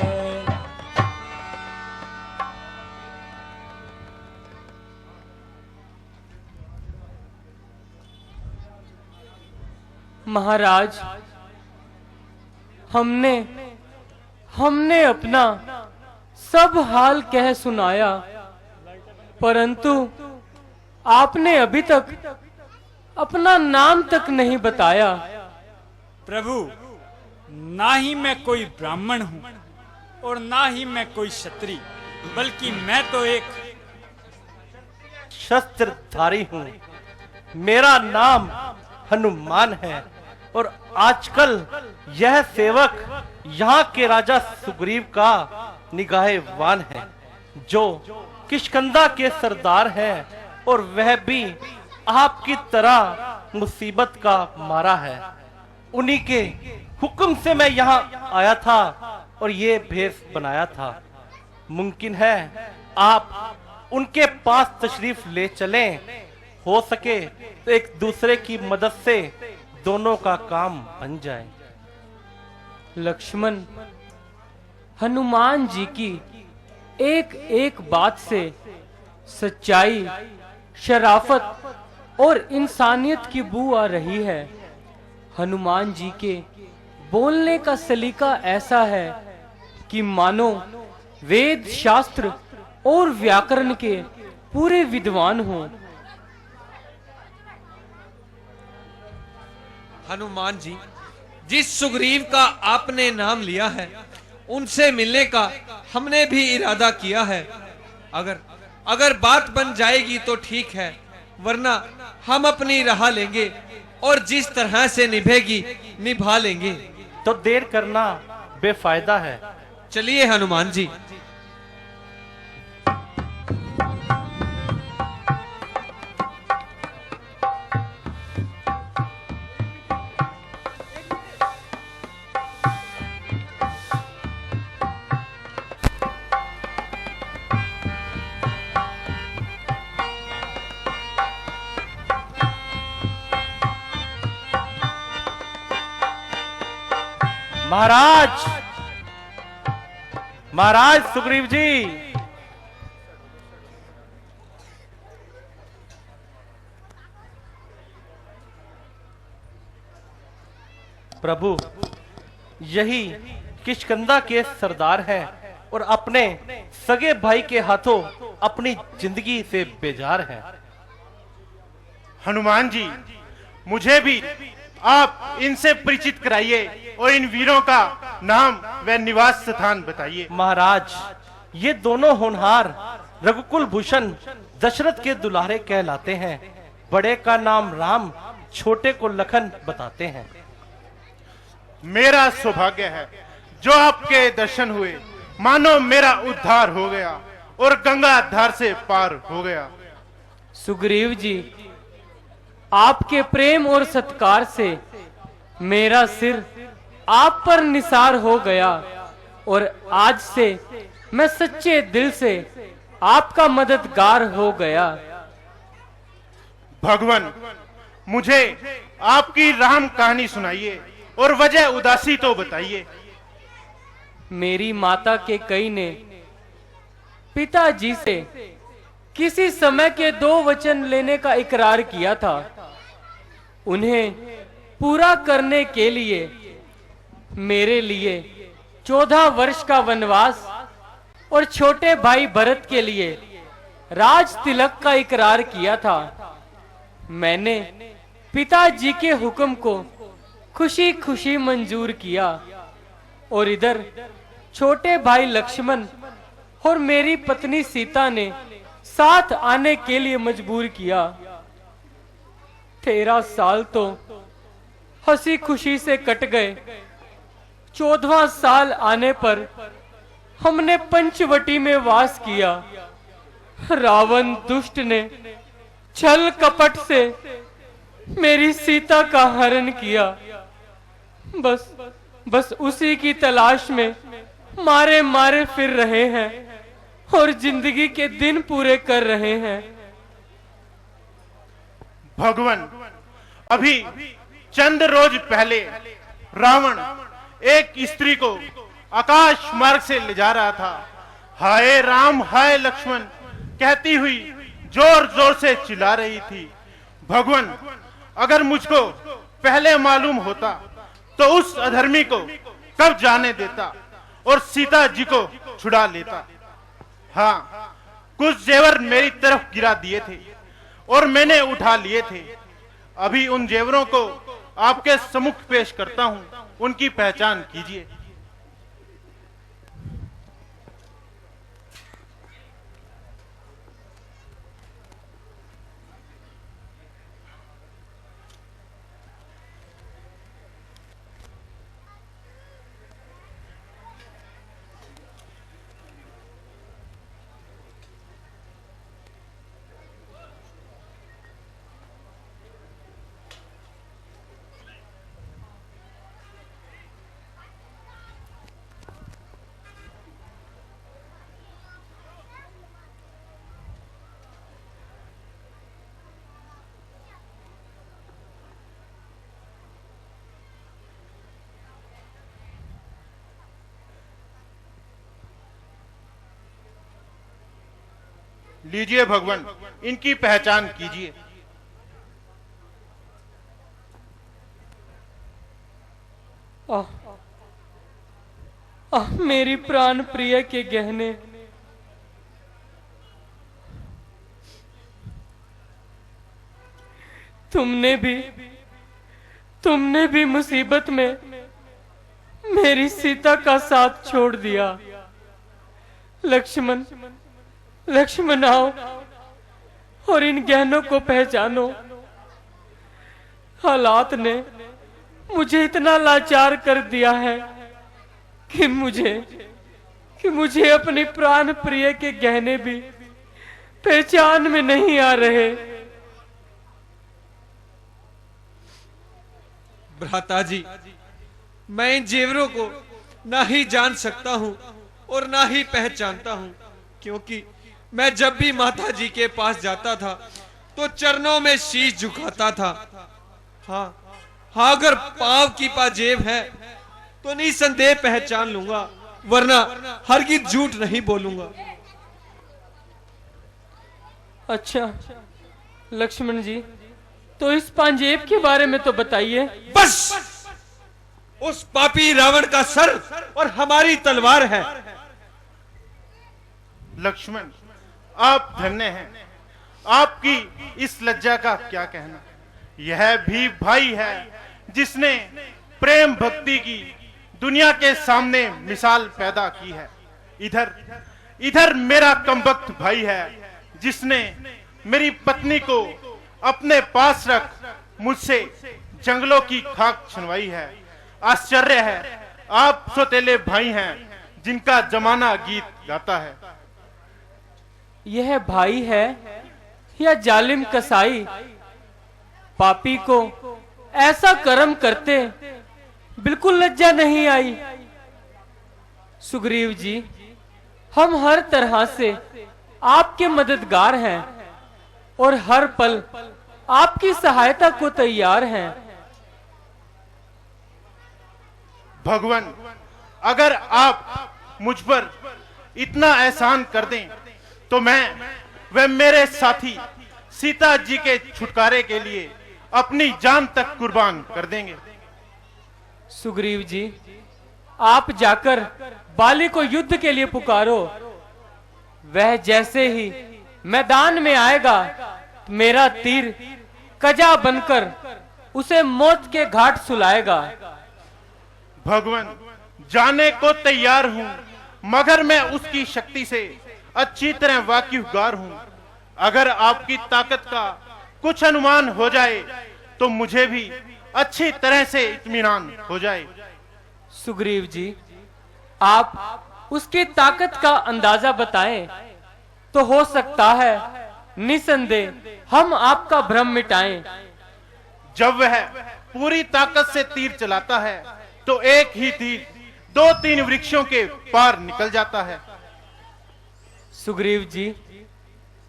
महाराज, हमने अपना सब हाल कह सुनाया, परंतु आपने अभी तक अपना नाम तक नहीं बताया। प्रभु, ना ही मैं कोई ब्राह्मण हूं और ना ही मैं कोई क्षत्रिय, बल्कि मैं तो एक शस्त्रधारी हूं। मेरा नाम हनुमान है और आजकल यह सेवक यहाँ के राजा सुग्रीव का निगाहवान है, जो किष्किंधा के सरदार है और वह भी आपकी तरह मुसीबत का मारा है। उन्हीं के हुक्म से मैं यहाँ आया था और ये भेष बनाया था। मुमकिन है आप उनके पास तशरीफ ले चलें। हो सके तो एक दूसरे की मदद से दोनों का काम बन जाए। लक्ष्मण, हनुमान जी की एक एक बात से सच्चाई, शराफत और इंसानियत की बू आ रही है। हनुमान जी के बोलने का सलीका ऐसा है कि मानो वेद शास्त्र और व्याकरण के पूरे विद्वान हों। हनुमान जी, जिस सुग्रीव का आपने नाम लिया है, उनसे मिलने का हमने भी इरादा किया है। अगर बात बन जाएगी तो ठीक है, वरना हम अपनी राह लेंगे और जिस तरह से निभेगी निभा लेंगे। तो देर करना बेफायदा है। चलिए हनुमान जी। महाराज सुग्रीव जी, प्रभु यही किष्किंधा के सरदार हैं और अपने सगे भाई के हाथों अपनी जिंदगी से बेजार हैं। हनुमान जी, मुझे भी आप इनसे परिचित कराइए और इन वीरों का नाम व निवास स्थान बताइए। महाराज, ये दोनों होनहार रघुकुल भूषण दशरथ के दुलारे कहलाते हैं। बड़े का नाम राम, छोटे को लखन बताते हैं। मेरा सौभाग्य है जो आपके दर्शन हुए मानो मेरा उद्धार हो गया और गंगा धार से पार हो गया। सुग्रीव जी, आपके प्रेम और सत्कार से मेरा सिर आप पर निसार हो गया और आज से मैं सच्चे दिल से आपका मददगार हो गया। भगवान, मुझे आपकी राम कहानी सुनाइए और वजह उदासी तो बताइए। मेरी माता के कई ने पिताजी से किसी समय के 2 वचन लेने का इकरार किया था। उन्हें पूरा करने के लिए मेरे लिए 14 वर्ष का वनवास और छोटे भाई भरत के लिए राज तिलक का इकरार किया था। मैंने पिताजी के हुक्म को खुशी खुशी मंजूर किया और इधर छोटे भाई लक्ष्मण और मेरी पत्नी सीता ने साथ आने के लिए मजबूर किया। 13 साल तो हंसी खुशी से कट गए। 14वां साल आने पर हमने पंचवटी में वास किया। रावण दुष्ट ने छल कपट से मेरी सीता का हरण किया। बस उसी की तलाश में मारे मारे फिर रहे हैं और जिंदगी के दिन पूरे कर रहे हैं। भगवान, अभी चंद रोज पहले रावण एक स्त्री को आकाश मार्ग से ले जा रहा था। हाय राम हाय लक्ष्मण कहती हुई जोर जोर से चिल्ला रही थी। भगवान, अगर मुझको पहले मालूम होता तो उस अधर्मी को कब जाने देता और सीता जी को छुड़ा लेता। हाँ, कुछ जेवर मेरी तरफ गिरा दिए थे और मैंने उठा लिए थे। अभी उन जेवरों को आपके सम्मुख पेश करता हूं, उनकी पहचान कीजिए। लीजिए भगवान, इनकी पहचान कीजिए। मेरी प्राण प्रिय के गहने। तुमने भी मुसीबत में मेरी सीता का साथ छोड़ दिया। लक्ष्मण आओ और इन गहनों को पहचानो। हालात ने मुझे इतना लाचार कर दिया है कि मुझे अपनी प्राण प्रिय के गहने भी पहचान में नहीं आ रहे। भ्राता जी, मैं इन जेवरों को ना ही जान सकता हूं और ना ही पहचानता हूं, क्योंकि मैं जब भी माता जी के पास जाता था तो चरणों में शीश झुकाता था। हाँ, अगर पांव की पाजेब है तो निसंदेह पहचान लूंगा, वरना हरगिज झूठ नहीं बोलूंगा। अच्छा लक्ष्मण जी, तो इस पांजेब के बारे में तो बताइए। बस उस पापी रावण का सर और हमारी तलवार है। लक्ष्मण, आप धन्य हैं। आपकी इस लज्जा का क्या कहना। यह भी भाई है जिसने प्रेम भक्ति की दुनिया के सामने मिसाल पैदा की है। इधर मेरा कमबख्त भाई है जिसने मेरी पत्नी को अपने पास रख मुझसे जंगलों की खाक छनवाई है। आश्चर्य है आप सौतेले भाई हैं जिनका जमाना गीत गाता है। यह भाई है या जालिम कसाई? पापी को ऐसा कर्म करते बिल्कुल लज्जा नहीं आई। सुग्रीव जी, हम हर तरह से आपके मददगार हैं और हर पल आपकी सहायता को तैयार हैं। भगवान, अगर आप मुझ पर इतना एहसान कर दें तो मैं व मेरे साथी सीता जी के छुटकारे के लिए अपनी जान तक कुर्बान कर देंगे। सुग्रीव जी, आप जाकर बाली को युद्ध के लिए पुकारो। वह जैसे ही मैदान में आएगा, मेरा तीर कजा बनकर उसे मौत के घाट सुलाएगा। भगवान, जाने को तैयार हूं, मगर मैं उसकी शक्ति से अच्छी तरह वाकिफगार हूं। अगर आपकी ताकत का कुछ अनुमान हो जाए तो मुझे भी अच्छी तरह से इत्मीनान हो जाए। सुग्रीव जी, आप उसकी ताकत का अंदाजा बताएं तो हो सकता है निसंदेह हम आपका भ्रम मिटाएं। जब वह पूरी ताकत से तीर चलाता है तो एक ही तीर 2-3 वृक्षों के पार निकल जाता है। सुग्रीव जी,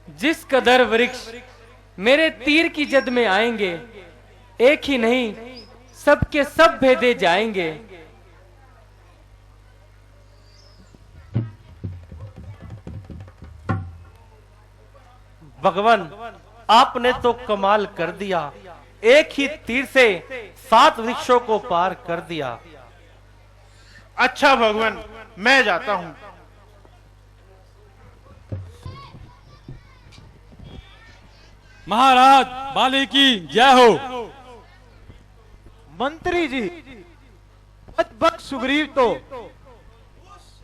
जिस कदर वृक्ष मेरे तीर की जद में आएंगे, एक ही नहीं सबके सब भेदे जाएंगे। भगवान, आपने तो कमाल कर दिया, एक ही तीर से 7 वृक्षों को पार कर दिया। अच्छा भगवान, मैं जाता हूं। महाराज बाली की जय हो। मंत्री जी, बक सुग्रीव तो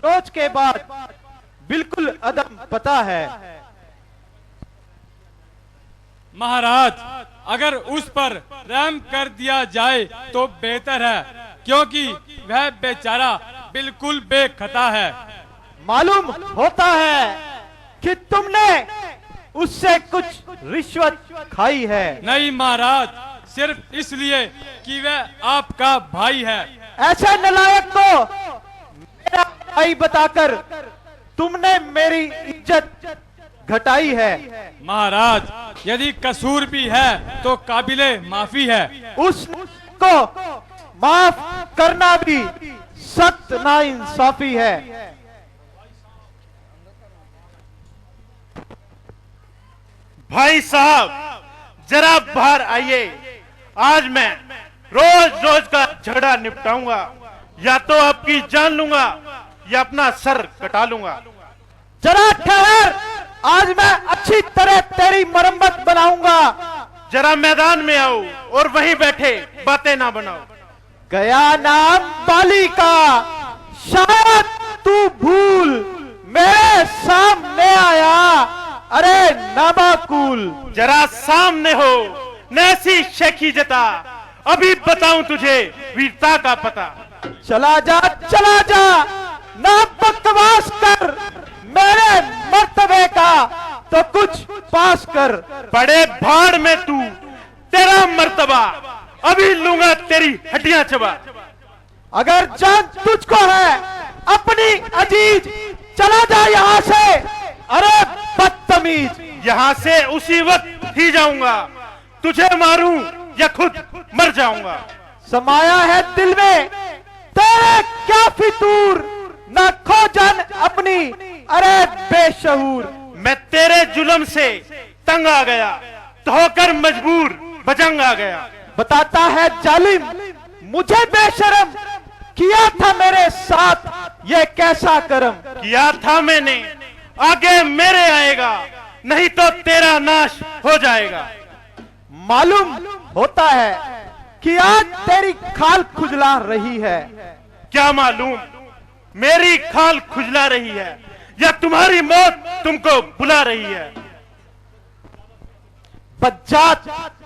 सोच के बाद बिल्कुल अदम पता है। महाराज, अगर उस पर रहम कर दिया जाए तो बेहतर है, क्योंकि वह बेचारा बिल्कुल बेखता है। मालूम होता है कि तुमने उससे कुछ रिश्वत खाई है। नहीं महाराज, सिर्फ इसलिए कि वह आपका भाई है। ऐसे नालायक को मेरा भाई बताकर तुमने मेरी इज्जत घटाई है। महाराज, यदि कसूर भी है तो काबिले माफी है। उसको माफ करना भी सख्त नाइंसाफी है। भाई साहब, जरा बाहर आइए। आज मैं रोज रोज का झगड़ा निपटाऊंगा। या तो आपकी जान लूंगा या अपना सर कटा लूंगा। जरा ठहर, आज मैं अच्छी तरह तेरी मरम्मत बनाऊंगा। जरा मैदान में आओ और वहीं बैठे बातें ना बनाओ। गया नाम बाली का, शायद तू भूल मेरे सामने आया। अरे नाबाकुल, जरा सामने हो, नैसी शेखी जता, अभी बताऊं तुझे वीरता का पता। चला जा, ना बकवास कर। मेरे मर्तबे का तो कुछ पास कर। बड़े भाड़ में तू, तेरा मर्तबा अभी लूंगा तेरी हड्डियां चबा। अगर जान तुझको है अपनी अजीज, चला जा यहाँ से। अरे बदतमीज, यहाँ से उसी वक्त ही जाऊंगा। तुझे मारूं या खुद मर जाऊंगा। समाया है दिल में तेरे क्या फितूर, ना खो जान अपनी। अरे बेशऊर, मैं तेरे जुल्म से तंग आ गया, तो होकर मजबूर बजंग आ गया। बताता है जालिम मुझे बेशरम, किया था मेरे साथ ये कैसा करम। किया था मैंने, आगे मेरे आएगा, नहीं तो तेरा नाश हो जाएगा। मालूम होता है कि आज तेरी खाल खुजला रही है। क्या मालूम मेरी खाल खुजला रही है या तुम्हारी मौत तुमको बुला रही है। बज्जात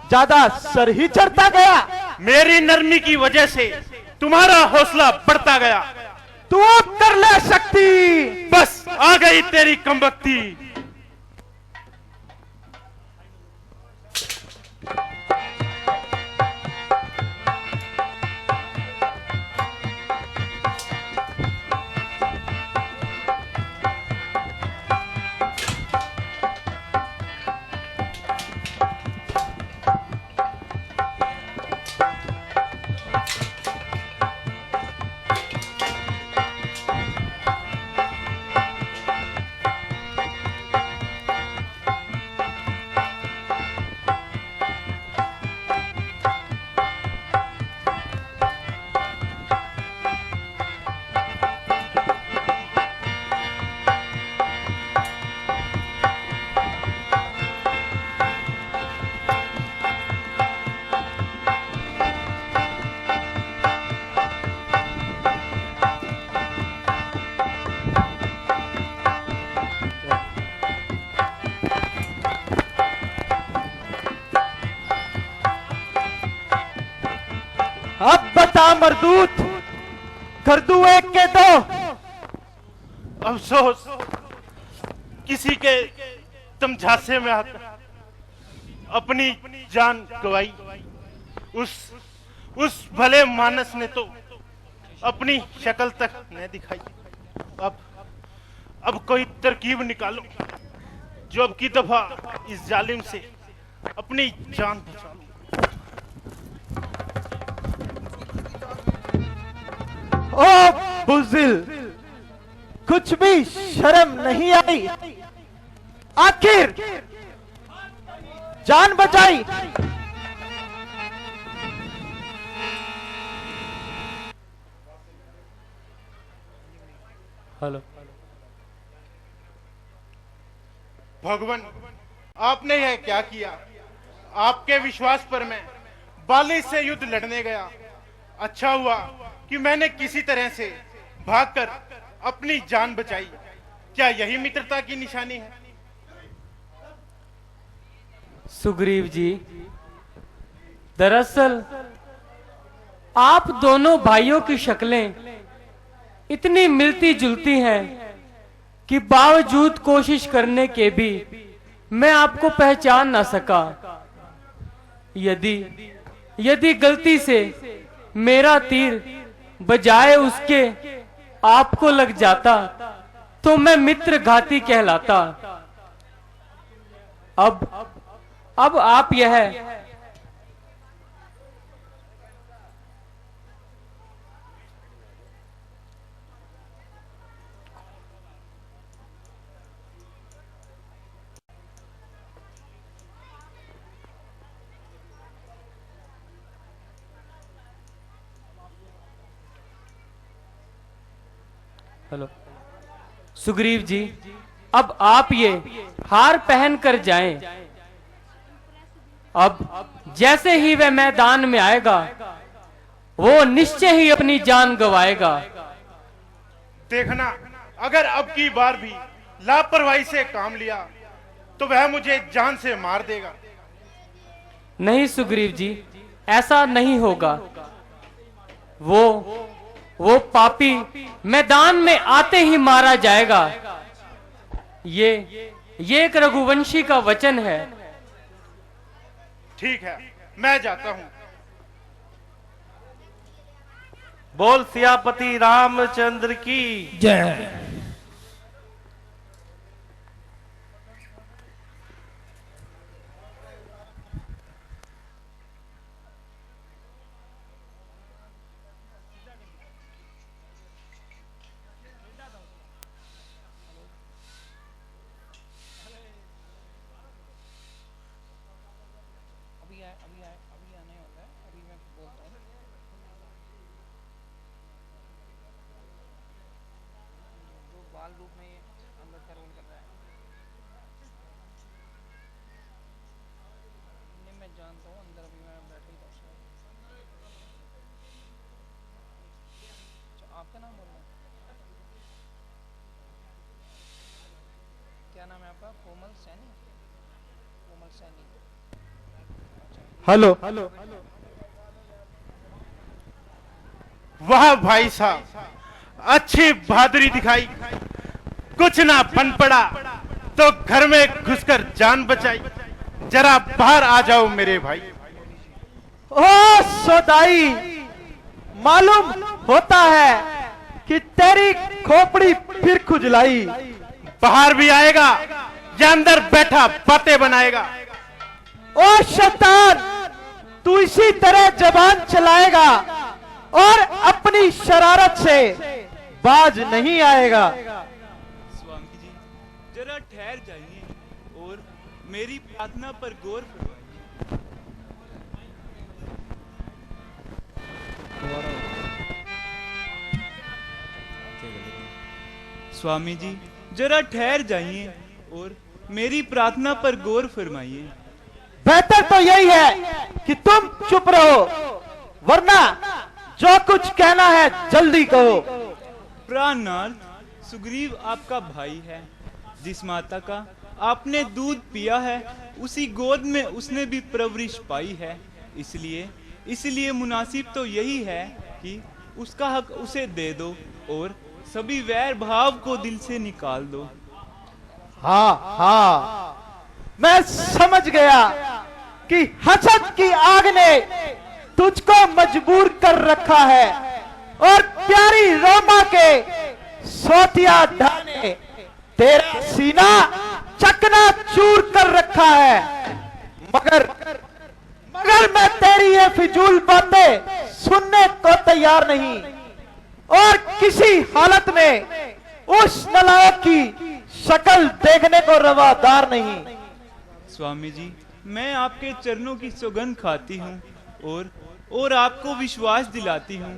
ज्यादा सर ही चढ़ता गया। मेरी नरमी की वजह से तुम्हारा हौसला बढ़ता गया। तू अब कर ले शक्ति। बस आ गई तेरी कमबख्ती। अब बता मरदूत, कर दूं एक के दो। अफसोस किसी के तुम झांसे में आकर अपनी जान गवाई। उस भले मानस ने तो अपनी शक्ल तक न दिखाई। अब कोई तरकीब निकालो जो अब की दफा इस जालिम से अपनी जान बचा लो। ओ बुज़िल, कुछ भी शर्म नहीं आई? आखिर जान बचाई। हेलो, भगवान, आपने यह क्या किया? आपके विश्वास पर मैं बाली से युद्ध लड़ने गया। अच्छा हुआ कि मैंने किसी तरह से भागकर अपनी जान बचाई। क्या यही मित्रता की निशानी है? सुग्रीव जी, दरअसल आप दोनों भाइयों की शक्लें इतनी मिलती जुलती हैं कि बावजूद कोशिश करने के भी मैं आपको पहचान ना सका। यदि गलती से मेरा तीर बजाय उसके आपको लग जाता तो मैं मित्रघाती कहलाता। अब आप यह हेलो सुग्रीव जी, अब आप ये हार पहन कर जाएं। अब जैसे ही वह मैदान में आएगा वो निश्चय ही अपनी जान गंवाएगा। देखना, अगर अब की बार भी लापरवाही से काम लिया तो वह मुझे जान से मार देगा। नहीं सुग्रीव जी, ऐसा नहीं होगा। वो पापी मैदान में आते ही मारा जाएगा। ये एक रघुवंशी का वचन है। ठीक है, मैं जाता हूं। बोल सियापति रामचंद्र की जय। हेलो, वाह भाई साहब, अच्छी बहादुरी दिखाई। कुछ ना बन पड़ा तो घर में घुसकर जान बचाई। जरा बाहर आ जाओ मेरे भाई। ओ सौदाई, मालूम होता है कि तेरी खोपड़ी फिर खुजलाई। बाहर भी आएगा या अंदर बैठा बातें बनाएगा? ओ शैतान, तू इसी तरह जबान चलाएगा और अपनी शरारत से बाज नहीं आएगा। स्वामी जी, जरा ठहर जाइए और मेरी प्रार्थना पर गौर फरमाइए। स्वामी जी, जरा ठहर जाइए और मेरी प्रार्थना पर गौर फरमाइए। बेहतर तो यही है कि तुम चुप रहो, वरना जो कुछ कहना है जल्दी कहो। प्राणनाथ, सुग्रीव आपका भाई है। जिस माता का आपने दूध पिया है, उसी गोद में उसने भी परवरिश पाई है। इसलिए मुनासिब तो यही है कि उसका हक उसे दे दो और सभी वैर भाव को दिल से निकाल दो। हाँ हाँ, मैं समझ गया कि हसद की आग ने तुझको मजबूर कर रखा है और प्यारी रोमा के सोतिया ढाने तेरा सीना चकना चूर कर रखा है। मगर मैं तेरी ये फिजूल बातें सुनने को तैयार नहीं और किसी हालत में उस नालायक की शक्ल देखने को रवादार नहीं। स्वामी जी, मैं आपके चरणों की सौगंध खाती हूँ और आपको विश्वास दिलाती हूँ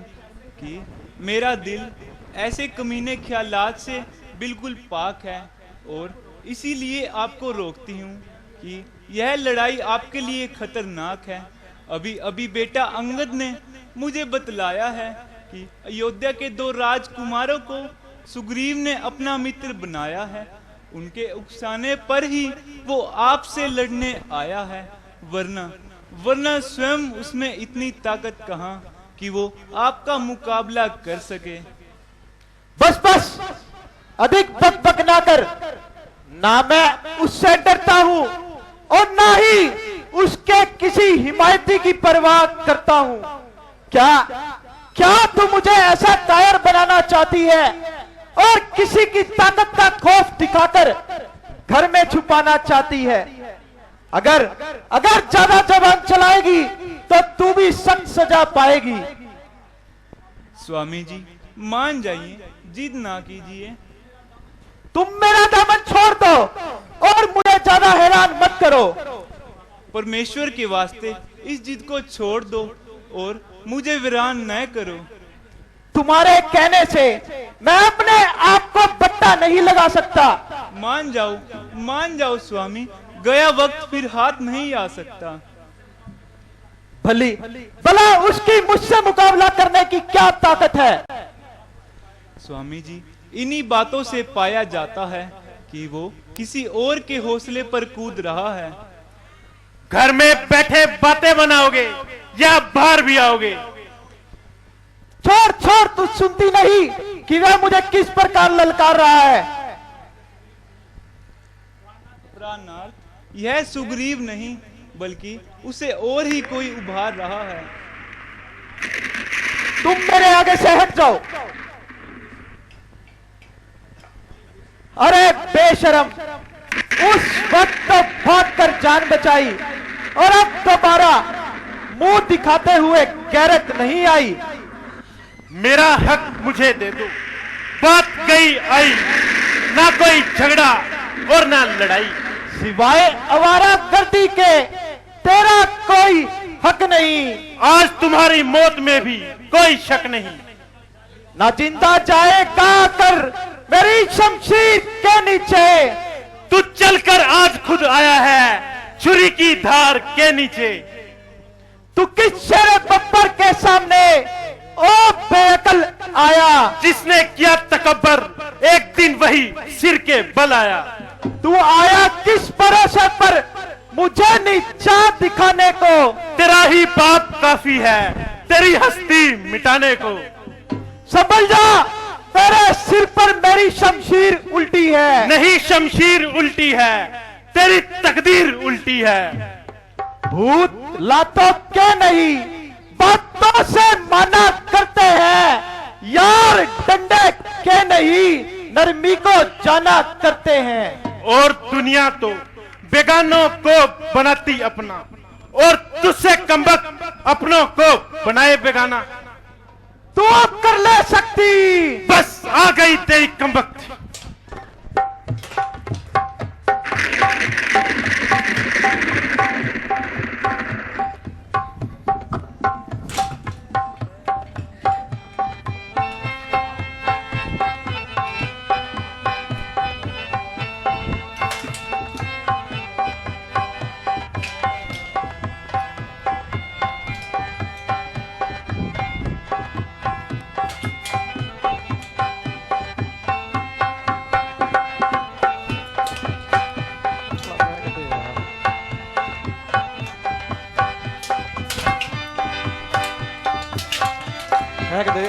कि मेरा दिल ऐसे कमीने ख्यालात से बिल्कुल पाक है और इसीलिए आपको रोकती हूँ कि यह लड़ाई आपके लिए खतरनाक है। अभी बेटा अंगद ने मुझे बतलाया है कि अयोध्या के 2 राजकुमारों को सुग्रीव ने अपना मित्र बनाया है। उनके उकसाने पर ही वो आपसे लड़ने आया है, वरना स्वयं उसमें इतनी ताकत कहाँ कि वो आपका मुकाबला कर सके। बस अधिक बक ना कर। ना मैं उससे डरता हूँ और ना ही उसके किसी हिमायती की परवाह करता हूँ। क्या तू मुझे ऐसा कायर बनाना चाहती है और किसी की ताकत का खौफ दिखाकर घर में छुपाना चाहती है? अगर ज्यादा जबान चलाएगी तो तू भी सख्त सजा पाएगी। स्वामी जी, मान जाइए, जिद ना कीजिए। तुम मेरा दामन छोड़ दो और मुझे ज्यादा हैरान मत करो। परमेश्वर के वास्ते इस जिद को छोड़ दो और मुझे वीरान न करो। तुम्हारे कहने से मैं अपने आप को बट्टा नहीं लगा सकता। मान जाओ स्वामी, गया वक्त फिर हाथ नहीं आ सकता। भला उसकी मुझसे मुकाबला करने की क्या ताकत है? स्वामी जी, इन्हीं बातों से पाया जाता है कि वो किसी और के हौसले पर कूद रहा है। घर में बैठे बातें बनाओगे या बाहर भी आओगे? छोड़, तू सुनती नहीं कि वह मुझे किस प्रकार ललकार रहा है? प्राणार्थ, यह सुग्रीव नहीं बल्कि उसे और ही कोई उभार रहा है। तुम मेरे आगे से हट जाओ। अरे बेशरम, उस वक्त तो भाग कर जान बचाई और अब दोबारा मुंह दिखाते हुए गैरत नहीं आई। मेरा हक मुझे दे दो। बात गई आई, ना कोई झगड़ा और ना लड़ाई। सिवाय आवारा गर्दी के तेरा कोई हक नहीं। आज तुम्हारी मौत में भी कोई शक नहीं। ना जिंदा जाएगा कर मेरी शमशीर के नीचे। तू चलकर आज खुद आया है छुरी की धार के नीचे। तू किस शेर बब्बर के सामने ओ बेअकल आया? जिसने किया तकब्बर एक दिन वही सिर के बल आया। तू आया किस भरोसे पर मुझे नीचा दिखाने को? तेरा ही बाप काफी है तेरी हस्ती मिटाने को। संभल जा, तेरे सिर पर मेरी शमशीर उल्टी है। नहीं, शमशीर उल्टी है, तेरी तकदीर उल्टी है। भूत लातों के नहीं, बातों से माना करते हैं। यार डंडे के नहीं, नरमी को जाना करते हैं। और दुनिया तो बेगानों को बनाती अपना, और तुझसे कमबख्त अपनों को बनाए बेगाना। तू कर ले सकती, बस आ गई तेरी कमबख्त। फेंक दे।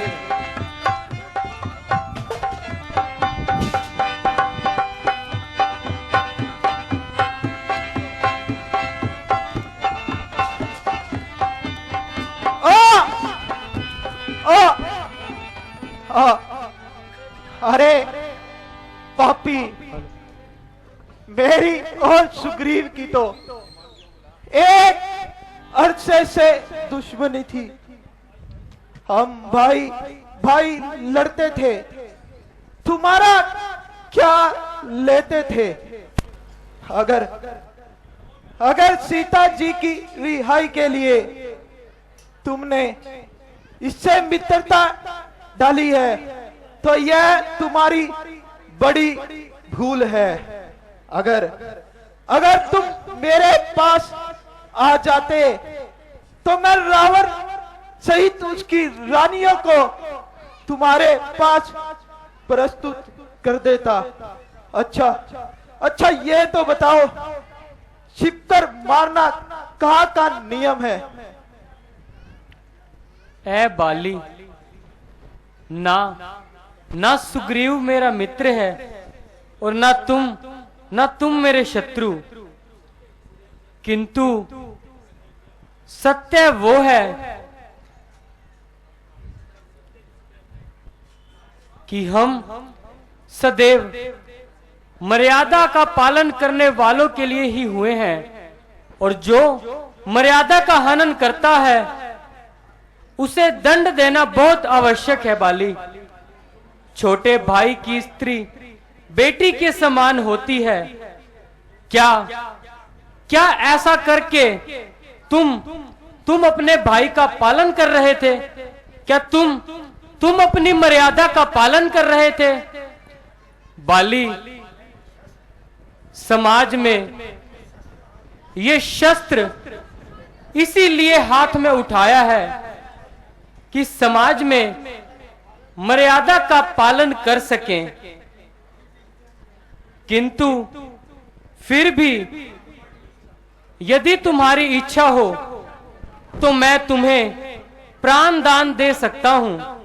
अरे पापी, मेरी और सुग्रीव की तो एक अरसे से दुश्मनी थी। हम भाई भाई लड़ते थे, तुम्हारा क्या लेते थे। अगर सीता जी की रिहाई के लिए तुमने इससे मित्रता डाली है तो यह तुम्हारी बड़ी भूल है। अगर तुम मेरे पास आ जाते तो मैं रावण सहित उसकी रानियों को तुम्हारे पास प्रस्तुत कर देता। अच्छा ये तो बताओ, छिपकर मारना कहाँ का नियम है? ऐ बाली, ना सुग्रीव मेरा मित्र है और ना तुम मेरे शत्रु, किंतु सत्य वो है कि हम सदैव मर्यादा का पालन करने वालों के लिए ही हुए हैं, और जो मर्यादा का हनन करता है उसे दंड देना बहुत आवश्यक है। बाली, छोटे भाई की स्त्री बेटी के समान होती है। क्या ऐसा करके तुम अपने भाई का पालन कर रहे थे? क्या तुम अपनी मर्यादा का पालन कर रहे थे? बाली, समाज में ये शस्त्र इसीलिए हाथ में उठाया है कि समाज में मर्यादा का पालन कर सकें, किंतु फिर भी यदि तुम्हारी इच्छा हो तो मैं तुम्हें प्राण दान दे सकता हूं।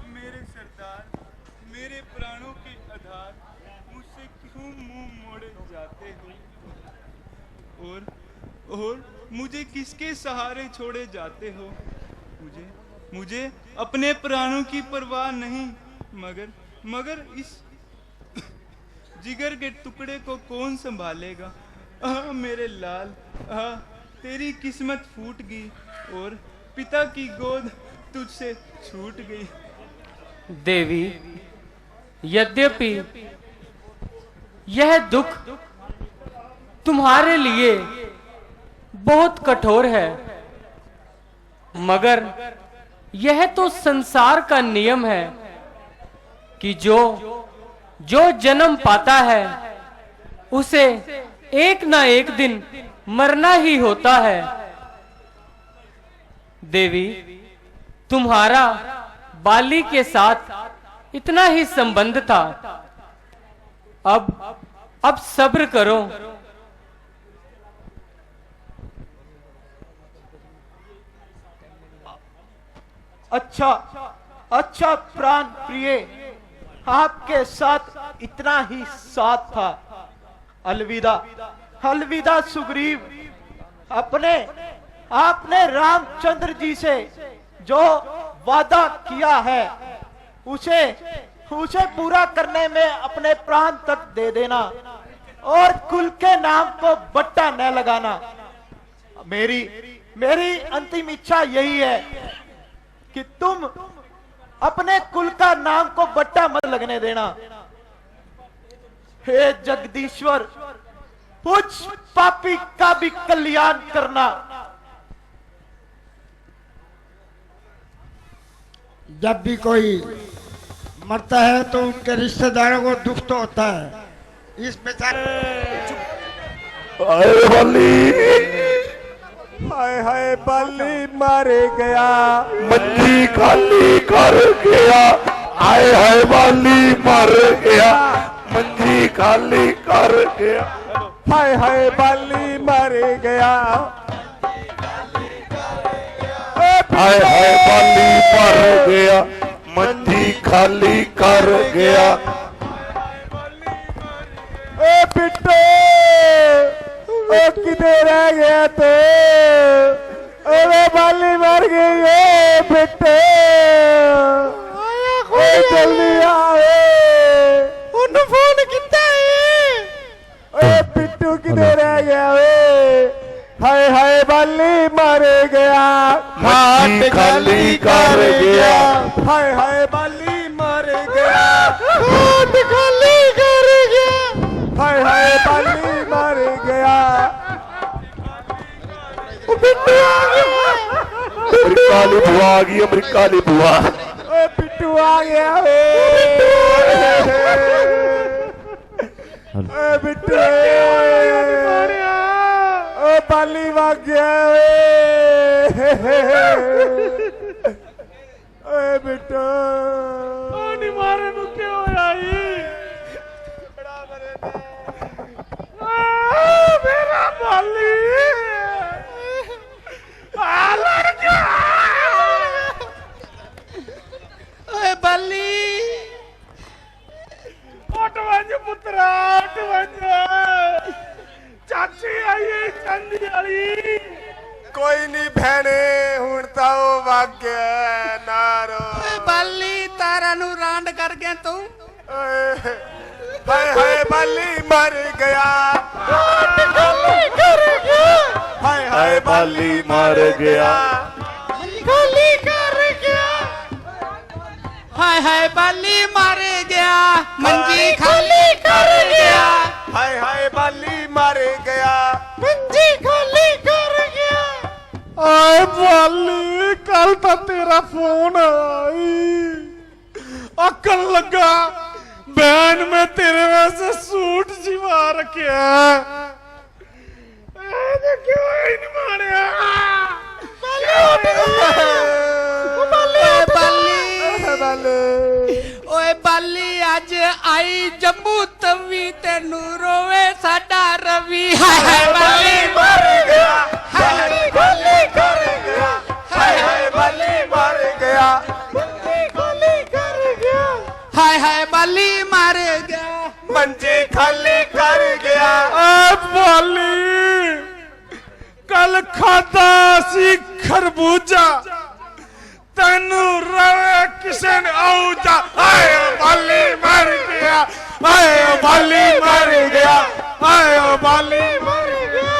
मेरे सरदार, मेरे प्राणों के आधार, मुझसे क्यों मुंह मोड़े जाते हो और मुझे किसके सहारे छोड़े जाते हो? मुझे अपने प्राणों की परवाह नहीं, मगर इस जिगर के टुकड़े को कौन संभालेगा? मेरे लाल, तेरी किस्मत फूट गई और पिता की गोद तुझसे छूट गई। देवी, यद्यपि यह दुख तुम्हारे लिए बहुत कठोर है, यह तो संसार का नियम है कि जो जन्म पाता है उसे एक ना एक दिन मरना ही होता है। देवी, तुम्हारा बाली के साथ इतना ही संबंध था, अब सब्र करो। अच्छा प्राण प्रिय, आपके साथ इतना ही साथ था। अलविदा सुग्रीव। आपने रामचंद्र जी से जो वादा किया है उसे पूरा करने में अपने प्राण तक दे देना और कुल के नाम को बट्टा न लगाना। मेरी अंतिम इच्छा यही है कि तुम अपने कुल का नाम को बट्टा मत लगने देना। हे जगदीश्वर, कुछ पापी का भी कल्याण करना। जब भी कोई मरता है तो उनके रिश्तेदारों को दुख तो होता है। इस बेचारे हाय बाली मारे गया, मंजी खाली कर गया। हाय बाली मर गया, मंजी खाली कर गया। हाय बाली मारे गया। हाय बाली मर गया, मंजी खाली कर गया। ओ बिट्टू, ओ किधर रह गया तो? अरे बाली मर गई है बिट्टू, जल्दी आओ। उन्हें फोन किया है। ओ बिट्टू किधर रह गया वे? हाय बाली मर गया, हाथ खाली कर गया। हाय बाली मर गया, हाथ खाली कर गया। हाय बाली मर गया। बिट्टू आ गया, अमेरिका ली बुआ आ गई, अमेरिका ली बुआ। बिट्टू आ गया बिट्टू, बाली भाग गया बिट्टू। नहीं मारे नु क्यों मेरा बाली बाली उठ पुत्रा, उठ चाची आई चंदी वाली। कोई नहीं भैने, हुण ताओ भाग्य नारो। बाली तारा नु रांड कर गया तू। हाय बाली मर गया, हाय बाली मर गया। खाली कर गया। हाय बाली मारे गया, मंजी खाली कर गया। हाय बाली मारे गया, मंजी खाली कर गया। आए बाली, कल तो तेरा फोन आई, अकल लगा बहन में तेरे वैसे सूट सिवा रखा है, क्यों ही नहीं मारिया? ओए बाली अज आई जम्मू तवी तेनू रोवे साडा रवि। हाय बाली मर गया, हाय बाली कर गया। हाय बाली मर गया, खाली कर गया। हाय बाली मारे गया, मंजी खाली कर गया। बाली कल खाता सी खरबूजा, तेनू रवे किसे ने आऊजा। हाय बाली मर गया, हाय बाली मर गया। हाय बाली मर गया।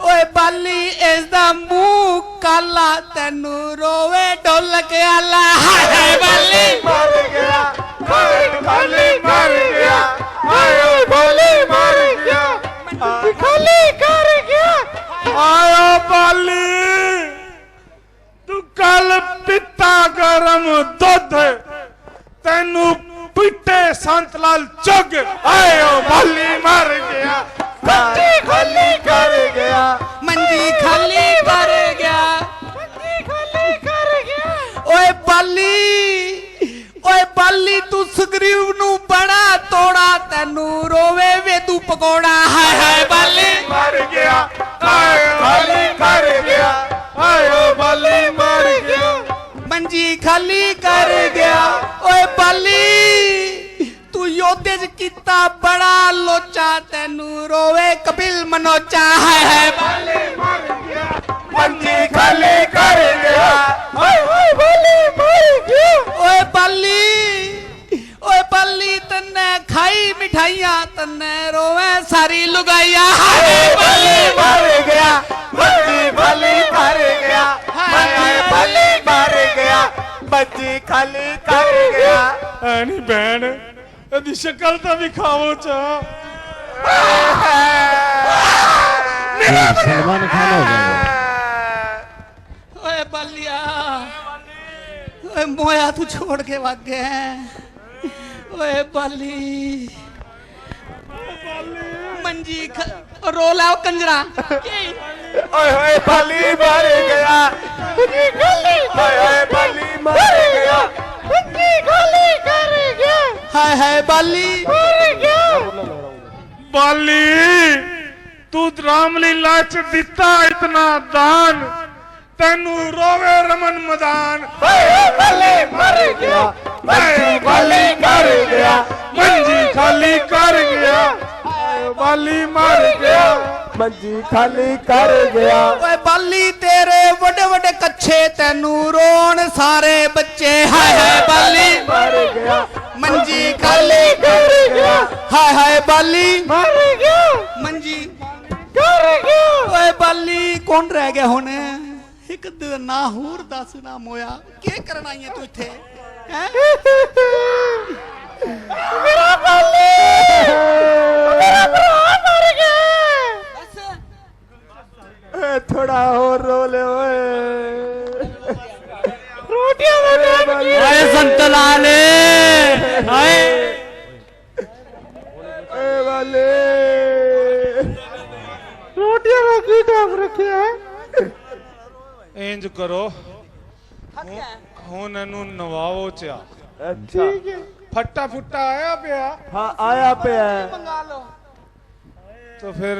ओए बाली इसदा मुंह काला तेनू रोवे ढोलक आला। हाय बाली मर गया, हाय बाली मर गया। हाय बाली मर गया, खाली कर गया। आया बाली सुग्रीव नु बड़ा तोड़ा तेनू रोवे वे तू पकोड़ा हाय हाय बाली मर गया हाय बाली मर गया हाय बाली मर गया मंजी खाली कर गया ओए बाली तू योद्धे च कीता बड़ा लोचा तेनू रोवे कपिल मनोचा हाय हाय बाली मर गया मंजी खाली कर गया हाय बाली मर गया ओए बाली तन्ने खाई मिठाइयां तन्ने रोवे सारी लुगाइया हाय बाली मर गया मंजी खाली कर गया हाय बाली मर गया मंजी खाली कर गया ਐਨੀ ਭੈਣ ਇਹਦੀ ਸ਼ਕਲ ਤਾਂ ਵਿਖਾਵੋ ਚਾ सलमान खान हो गया ओए बालिया ओए मोया तू छोड़ के भाग गया ओए बाली मंजी रो लाओ कंजरा ओए ओए बाली मर गया मंजी खाली ओए बाली मर गया मंजी खाली कर गया हाय हाय बाली ਬਾਲੀ ਤੂੰ ਰਾਮਲੀਲਾ ਚ ਦਿੱਤਾ ਇਤਨਾ ਦਾਨ ਤੈਨੂੰ ਰੋਵੇ ਰਮਨ ਮਦਾਨ बाली मर गया मंजी खाली कर गया ਮੰਜੀ ਖਾਲੀ ਕਰ ਗਿਆ ਬਾਲੀ ਮਰ ਗਿਆ मंजी खाली कर गया ओए बाली तेरे वड्डे वड्डे कच्छे तेनू रोन सारे बच्चे हाय हाय बाली मर गया मंजी खाली कर गया हाय हाय बाली मर गया मंजी कर गया ओए बाली कौन रह गया हुन एक ना होर दस ना मोया के करना आई है तू इथे हैं मेरा बाली मेरा भरा मर गया थोड़ा और रो ले ओए रोटियां बना अरे संतलाले हाय ए वाले रोटियां में की काम रखे है ਇੰਜ ਕਰੋ ਹੁਣ ਇਹਨੂੰ ਨਵਾਓ ਚਾ ठीक है ਫੱਟਾ ਫੁੱਟਾ ਆਇਆ ਪਿਆ हाँ आया पे है तो फिर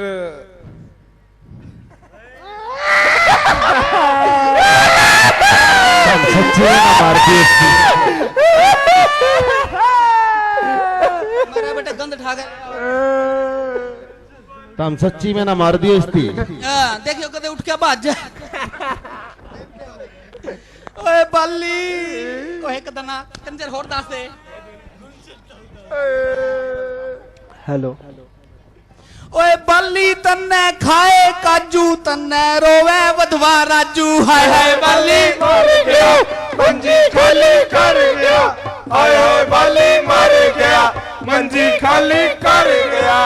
सच्ची में ना मार दी इसकी मेरे बेटे गंद ठा गए तुम सच्ची में ना मार दिए इसकी देखियो कदे उठ के भाज जाए ओए बाली ओए कदना कंजर होर दस दे हेलो ओए बाली तन्ने खाए काजू तन्ने रोवे वधवा राजू हाय हाय बाली मर गया मंजी खाली कर गया हाय हाय बाली मर गया मंजी खाली कर गया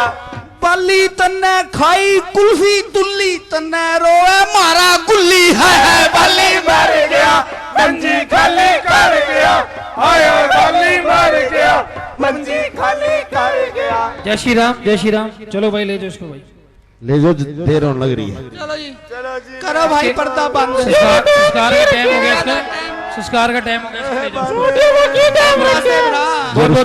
बाली तन्ने खाई कुल्फी तुल्ली तन्ने रोवे मारा गुल्ली हाय हाय बाली मर गया मंजी खाली कर गया हाय हाय बाली मर गया मंजी खाली कर गया जय श्री राम चलो भाई ले जाओ उसको भाई ले जो देर होने लग रही है चलो जी चलो जी करो भाई पर्दा बंद संस्कार का टाइम हो गया इसका संस्कार का टाइम हो गया इसका ले जाओ उसको। बहुत बहुत